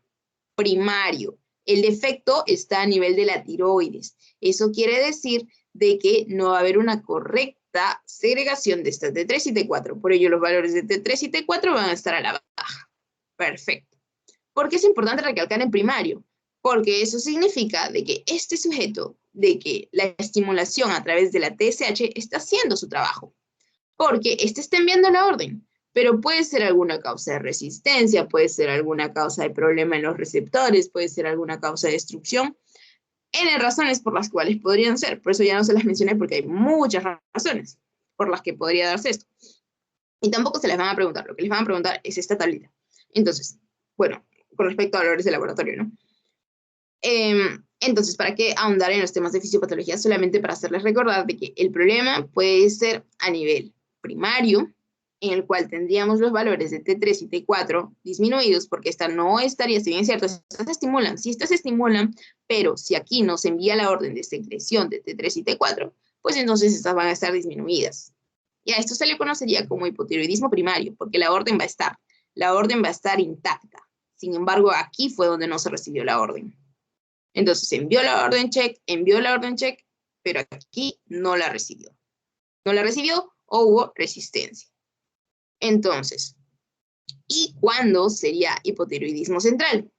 Primario. El defecto está a nivel de la tiroides. Eso quiere decir de que no va a haber una correcta segregación de estas T3 y T4. Por ello, los valores de T3 y T4 van a estar a la baja. Perfecto. ¿Por qué es importante recalcar en primario? Porque eso significa de que este sujeto, de que la estimulación a través de la TSH está haciendo su trabajo. Porque este está enviando la orden, pero puede ser alguna causa de resistencia, puede ser alguna causa de problema en los receptores, puede ser alguna causa de destrucción. N razones por las cuales podrían ser, por eso ya no se las mencioné porque hay muchas razones por las que podría darse esto. Y tampoco se les van a preguntar, lo que les van a preguntar es esta tablita. Entonces, bueno, con respecto a valores de laboratorio, ¿no? Entonces, ¿para qué ahondar en los temas de fisiopatología? Solamente para hacerles recordar de que el problema puede ser a nivel primario, en el cual tendríamos los valores de T3 y T4 disminuidos, porque esta no estaría, si bien es cierto, estas se estimulan, sí estas se estimulan, pero si aquí no se envía la orden de secreción de T3 y T4, pues entonces estas van a estar disminuidas. Y a esto se le conocería como hipotiroidismo primario, porque la orden va a estar intacta. Sin embargo, aquí fue donde no se recibió la orden. Entonces envió la orden check, pero aquí no la recibió. No la recibió o hubo resistencia. Entonces, ¿y cuándo sería hipotiroidismo central?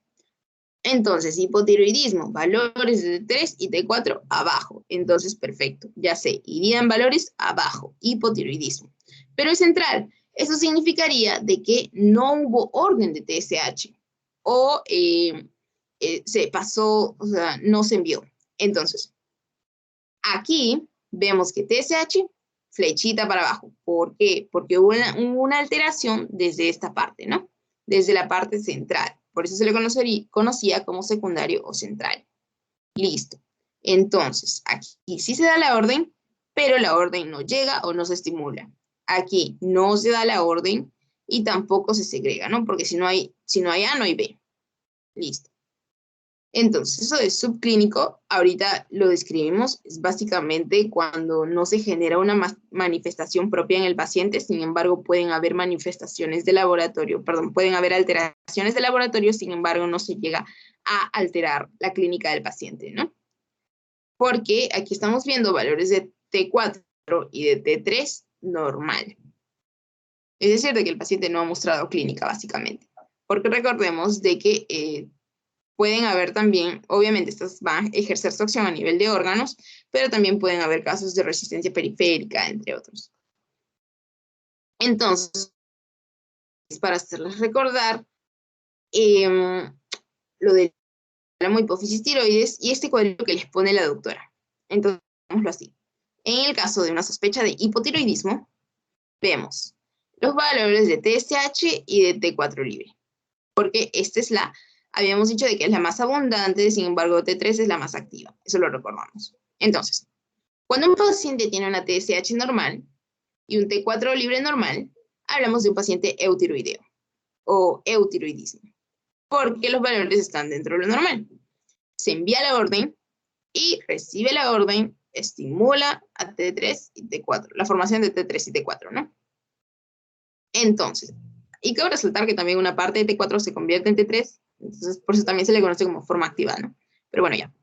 Entonces, hipotiroidismo, valores de T3 y T4 abajo. Entonces, perfecto, ya sé, irían valores abajo, hipotiroidismo. Pero es central. Eso significaría de que no hubo orden de TSH o se pasó, o sea, no se envió. Entonces, aquí vemos que TSH, flechita para abajo. ¿Por qué? Porque hubo una alteración desde esta parte, ¿no? Desde la parte central. Por eso se le conocía como secundario o central. Listo. Entonces, aquí sí se da la orden, pero la orden no llega o no se estimula. Aquí no se da la orden y tampoco se segrega, ¿no? Porque si no hay A, no hay B. Listo. Entonces, eso de subclínico, ahorita lo describimos, es básicamente cuando no se genera una manifestación propia en el paciente, sin embargo, pueden haber manifestaciones de laboratorio, perdón, pueden haber alteraciones de laboratorio, sin embargo, no se llega a alterar la clínica del paciente, ¿no? Porque aquí estamos viendo valores de T4 y de T3 normal. Es decir, de que el paciente no ha mostrado clínica, básicamente. Porque recordemos de que pueden haber también, obviamente estas van a ejercer su acción a nivel de órganos, pero también pueden haber casos de resistencia periférica, entre otros. Entonces, para hacerles recordar lo del álamo hipófisis tiroides y este cuadrito que les pone la doctora. Entonces, veámoslo así. En el caso de una sospecha de hipotiroidismo, vemos los valores de TSH y de T4 libre, porque esta es habíamos dicho de que es la más abundante, sin embargo T3 es la más activa, eso lo recordamos. Entonces, cuando un paciente tiene una TSH normal y un T4 libre normal, hablamos de un paciente eutiroideo o eutiroidismo, porque los valores están dentro de lo normal. Se envía la orden y recibe la orden, estimula a T3 y T4, la formación de T3 y T4, ¿no? Entonces, y cabe resaltar que también una parte de T4 se convierte en T3, entonces por eso también se le conoce como forma activa, ¿no? Pero bueno, ya.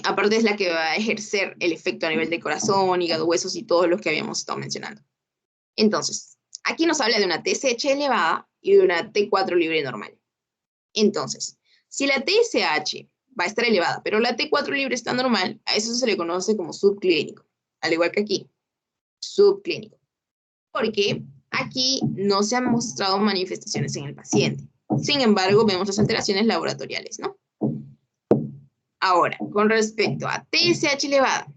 Aparte es la que va a ejercer el efecto a nivel de corazón, hígado, huesos y todos los que habíamos estado mencionando. Entonces, aquí nos habla de una TSH elevada y de una T4 libre normal. Entonces, si la TSH va a estar elevada, pero la T4 libre está normal, a eso se le conoce como subclínico, al igual que aquí, subclínico. Porque aquí no se han mostrado manifestaciones en el paciente. Sin embargo, vemos las alteraciones laboratoriales, ¿no? Ahora, con respecto a TSH elevada,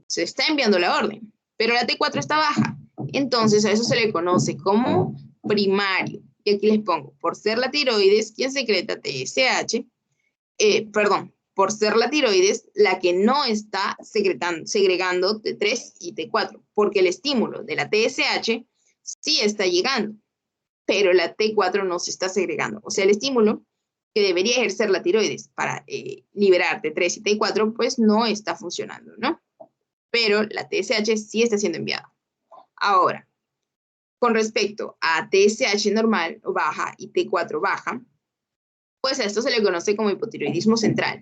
se está enviando la orden, pero la T4 está baja. Entonces, a eso se le conoce como primario. Y aquí les pongo, por ser la tiroides, quien secreta TSH, por ser la tiroides, la que no está segregando T3 y T4, porque el estímulo de la TSH sí está llegando, pero la T4 no se está segregando. O sea, el estímulo que debería ejercer la tiroides para liberar T3 y T4, pues no está funcionando, ¿no? Pero la TSH sí está siendo enviada. Ahora, con respecto a TSH normal o baja y T4 baja, pues a esto se le conoce como hipotiroidismo central.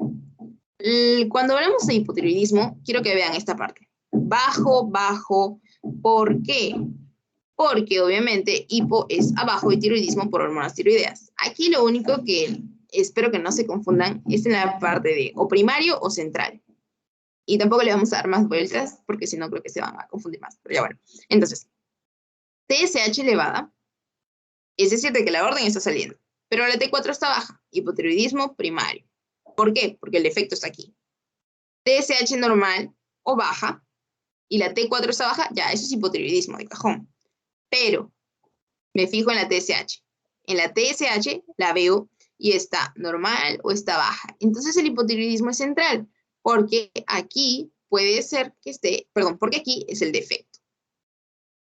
Cuando hablamos de hipotiroidismo, quiero que vean esta parte. Bajo, bajo, ¿por qué? Porque obviamente hipo es abajo y tiroidismo por hormonas tiroideas. Aquí lo único que espero que no se confundan es en la parte de o primario o central. Y tampoco le vamos a dar más vueltas porque si no creo que se van a confundir más. Pero ya bueno. Entonces, TSH elevada, es decir, de que la orden está saliendo, pero la T4 está baja, hipotiroidismo primario. ¿Por qué? Porque el defecto está aquí. TSH normal o baja y la T4 está baja, ya, eso es hipotiroidismo de cajón. Pero me fijo en la TSH. En la TSH la veo y está normal o está baja. Entonces el hipotiroidismo es central, porque aquí puede ser que esté, perdón, porque aquí es el defecto.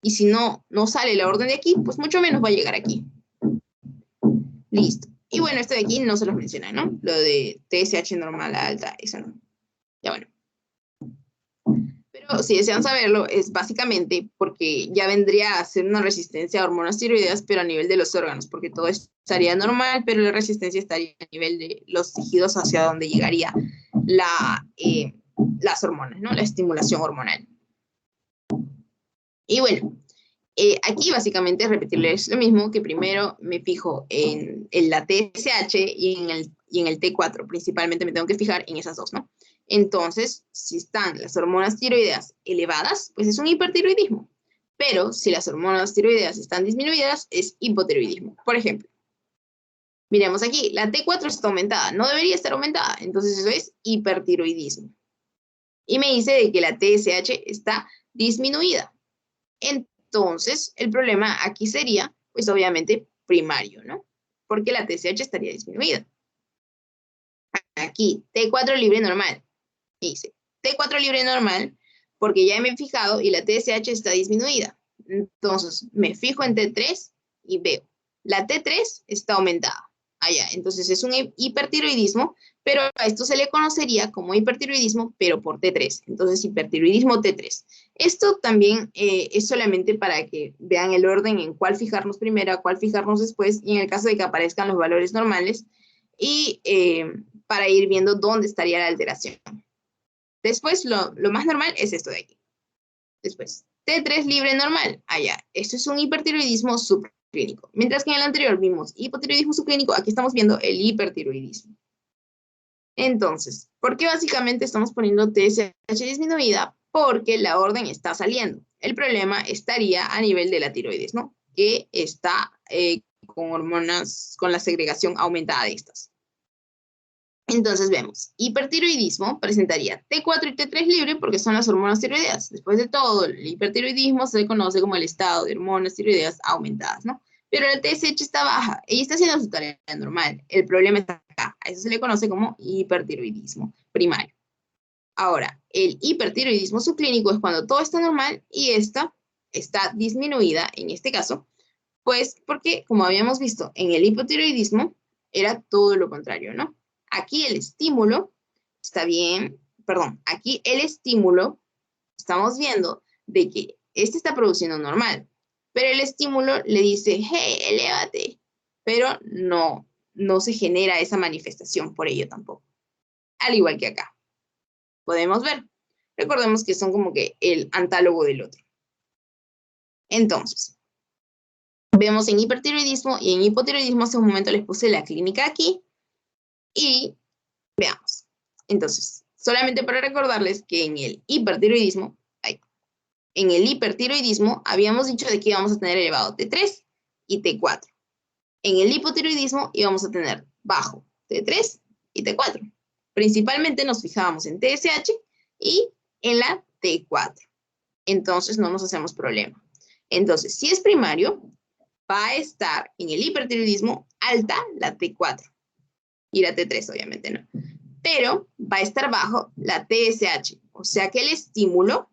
Y si no sale la orden de aquí, pues mucho menos va a llegar aquí. Listo. Y bueno, esto de aquí no se los menciona, ¿no? Lo de TSH normal a alta, eso no. Ya bueno. Pero si desean saberlo, es básicamente porque ya vendría a ser una resistencia a hormonas tiroideas, pero a nivel de los órganos, porque todo estaría normal, pero la resistencia estaría a nivel de los tejidos hacia donde llegaría las hormonas, ¿no? La estimulación hormonal. Y bueno, aquí básicamente repetirles lo mismo, que primero me fijo en la TSH y en el y en el T4 principalmente me tengo que fijar en esas dos, ¿no? Entonces, si están las hormonas tiroideas elevadas, pues es un hipertiroidismo. Pero si las hormonas tiroideas están disminuidas, es hipotiroidismo. Por ejemplo, miremos aquí, la T4 está aumentada, no debería estar aumentada, entonces eso es hipertiroidismo. Y me dice de que la TSH está disminuida. Entonces, el problema aquí sería, pues obviamente, primario, ¿no? Porque la TSH estaría disminuida. Aquí, T4 libre normal. Y dice, T4 libre normal, porque ya me he fijado y la TSH está disminuida. Entonces, me fijo en T3 y veo, la T3 está aumentada. Allá, entonces es un hipertiroidismo, pero a esto se le conocería como hipertiroidismo, pero por T3. Entonces, hipertiroidismo T3. Esto también es solamente para que vean el orden en cuál fijarnos primero, a cuál fijarnos después, y en el caso de que aparezcan los valores normales, y para ir viendo dónde estaría la alteración. Después, lo más normal es esto de aquí. Después, T3 libre normal. Allá, esto es un hipertiroidismo subclínico. Mientras que en el anterior vimos hipotiroidismo subclínico, aquí estamos viendo el hipertiroidismo. Entonces, ¿por qué básicamente estamos poniendo TSH disminuida? Porque la orden está saliendo. El problema estaría a nivel de la tiroides, ¿no? Que está con hormonas, con la segregación aumentada de estas. Entonces vemos, hipertiroidismo presentaría T4 y T3 libre porque son las hormonas tiroideas. Después de todo, el hipertiroidismo se conoce como el estado de hormonas tiroideas aumentadas, ¿no? Pero la TSH está baja, ella está haciendo su tarea normal. El problema está acá, a eso se le conoce como hipertiroidismo primario. Ahora, el hipertiroidismo subclínico es cuando todo está normal y esta está disminuida, en este caso, pues porque, como habíamos visto, en el hipotiroidismo era todo lo contrario, ¿no? Aquí el estímulo está bien, perdón, aquí el estímulo, estamos viendo de que este está produciendo normal, pero el estímulo le dice, hey, elévate, pero no se genera esa manifestación por ello tampoco, al igual que acá. Podemos ver, recordemos que son como que el antálogo del otro. Entonces, vemos en hipertiroidismo y en hipotiroidismo, hace un momento les puse la clínica aquí, y veamos. Entonces, solamente para recordarles que en el hipertiroidismo, habíamos dicho de que íbamos a tener elevado T3 y T4. En el hipotiroidismo íbamos a tener bajo T3 y T4. Principalmente nos fijábamos en TSH y en la T4. Entonces no nos hacemos problema. Entonces, si es primario, va a estar en el hipertiroidismo alta la T4 y la T3, obviamente, ¿no? Pero va a estar bajo la TSH, o sea que el estímulo,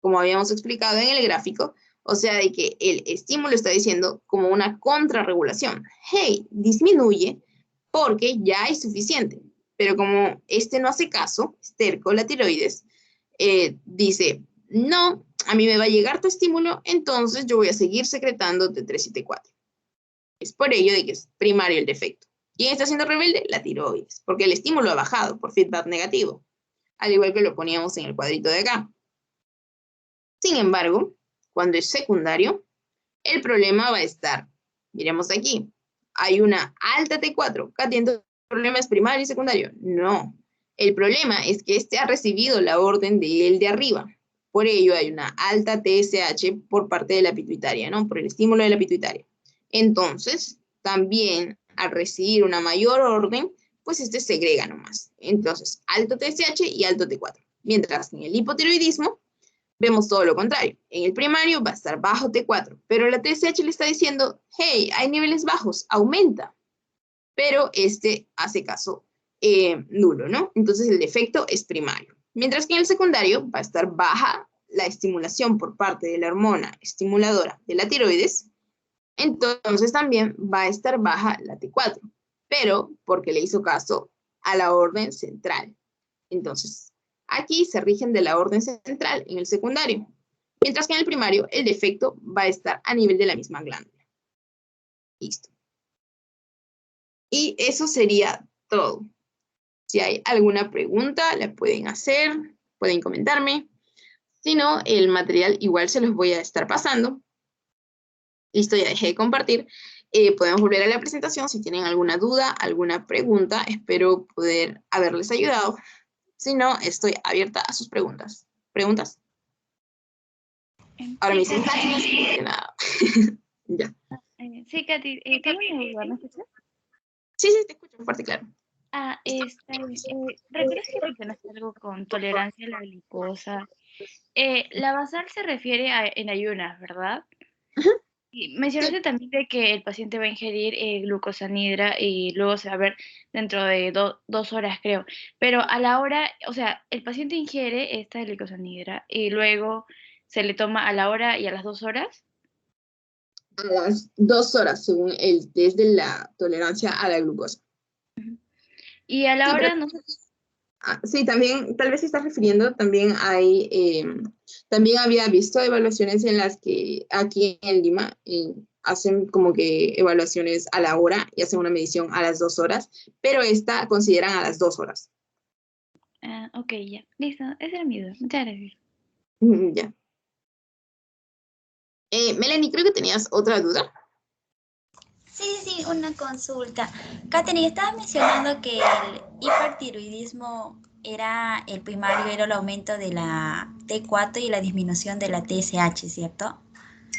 como habíamos explicado en el gráfico, o sea de que el estímulo está diciendo como una contrarregulación. Hey, disminuye porque ya hay suficiente. Pero como este no hace caso, es terco, la tiroides, dice, no, a mí me va a llegar tu estímulo, entonces yo voy a seguir secretando T3 y T4. Es por ello de que es primario el defecto. ¿Quién está siendo rebelde? La tiroides, porque el estímulo ha bajado por feedback negativo, al igual que lo poníamos en el cuadrito de acá. Sin embargo, cuando es secundario, el problema va a estar, miremos aquí, hay una alta T4, ¿entonces el problema es primario y secundario? No, el problema es que este ha recibido la orden del de arriba, por ello hay una alta TSH por parte de la pituitaria, ¿no? Por el estímulo de la pituitaria. Entonces, también al recibir una mayor orden, pues este segrega nomás. Entonces, alto TSH y alto T4. Mientras que en el hipotiroidismo vemos todo lo contrario. En el primario va a estar bajo T4, pero la TSH le está diciendo, hey, hay niveles bajos, aumenta. Pero este hace caso nulo, ¿no? Entonces el defecto es primario. Mientras que en el secundario va a estar baja la estimulación por parte de la hormona estimuladora de la tiroides, entonces también va a estar baja la T4, pero porque le hizo caso a la orden central. Entonces, aquí se rigen de la orden central en el secundario, mientras que en el primario el defecto va a estar a nivel de la misma glándula. Listo. Y eso sería todo. Si hay alguna pregunta, la pueden hacer, pueden comentarme. Si no, el material igual se los voy a estar pasando. Listo, ya dejé de compartir. Podemos volver a la presentación si tienen alguna duda, alguna pregunta. Espero poder haberles ayudado. Si no, estoy abierta a sus preguntas. ¿Preguntas? Ahora me Sí, dicen, Katy. "Katy, no sé nada". Ya. Sí, Katy, tengo una duda, ¿me escuchas? Sí, sí, te escucho fuerte y claro. ¿Recuerdas que mencionaste algo con tolerancia a la glucosa? La basal se refiere en ayunas, ¿verdad? Ajá, Y sí. mencionaste también de que el paciente va a ingerir glucosanidra y luego se va a ver dentro de 2 horas, creo. Pero a la hora, o sea, el paciente ingiere esta glucosanidra y luego se le toma a la hora y a las 2 horas. A las 2 horas, según el test de la tolerancia a la glucosa. Y a la Sí, pero hora, no sé. sí, también, tal vez se está refiriendo, también hay, también había visto evaluaciones en las que aquí en Lima hacen como que evaluaciones a la hora y hacen una medición a las 2 horas, pero esta consideran a las 2 horas. Ok, ya. Listo. Esa era mi duda. Muchas gracias. Ya. Melanie, creo que tenías otra duda. Sí, sí, sí, una consulta. Katherine, estabas mencionando que el hipertiroidismo era el primario, era el aumento de la T4 y la disminución de la TSH, ¿cierto?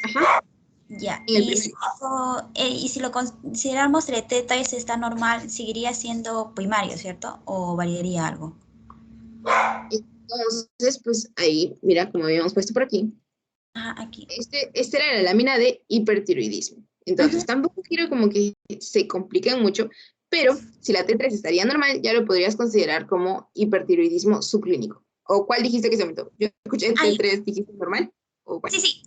Ajá, Ya, en el primer. y si lo consideramos el T3 está normal, seguiría siendo primario, ¿cierto? ¿O variaría algo? Entonces, pues ahí, mira, como habíamos puesto por aquí, Ah, aquí. esta era la lámina de hipertiroidismo. Ujú. Entonces, tampoco quiero como que se compliquen mucho, pero si la T3 estaría normal, ya lo podrías considerar como hipertiroidismo subclínico. ¿O cuál dijiste que se aumentó? Yo escuché Ahí, T3, ¿dijiste normal? ¿O cuál? sí, sí.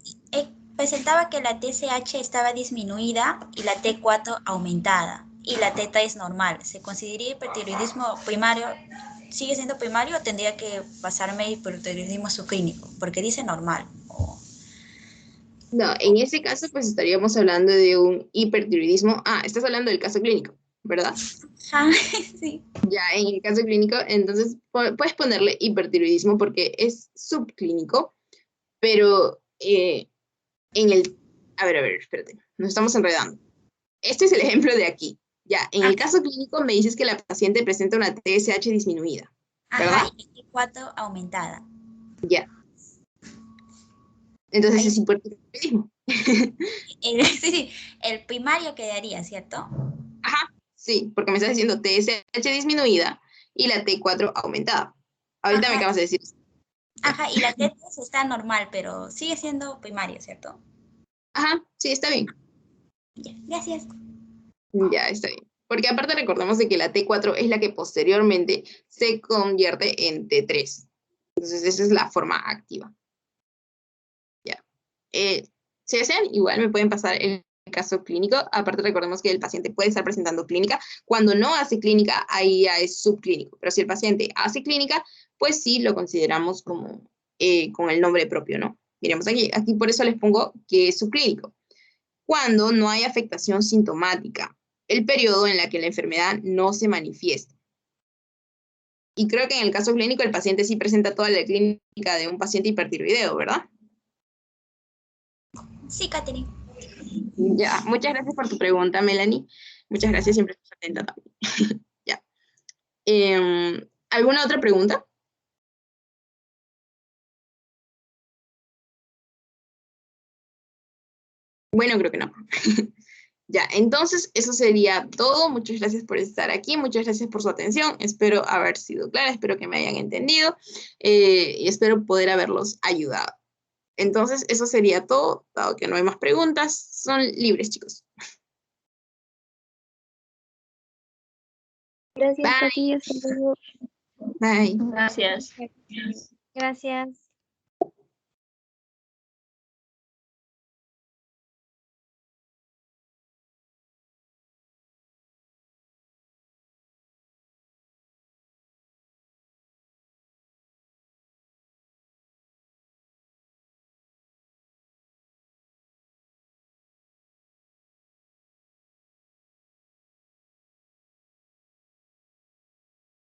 Presentaba que la TSH estaba disminuida y la T4 aumentada y la T3 normal. ¿Se consideraría hipertiroidismo primario? ¿Sigue siendo primario o tendría que pasarme a hipertiroidismo subclínico? Porque dice normal. No, en ese caso, pues estaríamos hablando de un hipertiroidismo. Ah, estás hablando del caso clínico, ¿verdad? Ah, sí. Ya, en el caso clínico, entonces puedes ponerle hipertiroidismo porque es subclínico, pero en el... a ver, espérate, nos estamos enredando. Este es el ejemplo de aquí. Ya, en el Ah, caso clínico me dices que la paciente presenta una TSH disminuida, ajá, ¿verdad? y T4 aumentada. Ya, entonces Ahí, es hipertiroidismo. sí, sí, el primario quedaría, ¿cierto? Ajá, sí, porque me estás diciendo TSH disminuida y la T4 aumentada. Ahorita me Ajá, acabas de decir eso. Ya. ajá, y la T3 está normal, pero sigue siendo primario, ¿cierto? Ajá, sí, está bien. Ya, gracias. Ya, está bien. Porque aparte recordemos de que la T4 es la que posteriormente se convierte en T3. Entonces esa es la forma activa. Ya. Si desean, igual me pueden pasar el caso clínico. Aparte recordemos que el paciente puede estar presentando clínica. Cuando no hace clínica, ahí ya es subclínico. Pero si el paciente hace clínica, pues sí lo consideramos como con el nombre propio, ¿no? Miremos aquí. Aquí por eso les pongo que es subclínico. Cuando no hay afectación sintomática, el periodo en la que la enfermedad no se manifiesta. Y creo que en el caso clínico el paciente sí presenta toda la clínica de un paciente hipertiroideo, ¿verdad? Sí, Katherine. Ya, muchas gracias por tu pregunta, Melanie. Muchas gracias, siempre estás atenta también. Ya. ¿Alguna otra pregunta? Bueno, creo que no. Ya, entonces eso sería todo. Muchas gracias por estar aquí, muchas gracias por su atención. Espero haber sido clara, espero que me hayan entendido y espero poder haberlos ayudado. Entonces, eso sería todo, dado que no hay más preguntas. Son libres, chicos. Gracias, Bye, Katy. Hasta luego. bye. Gracias. Gracias.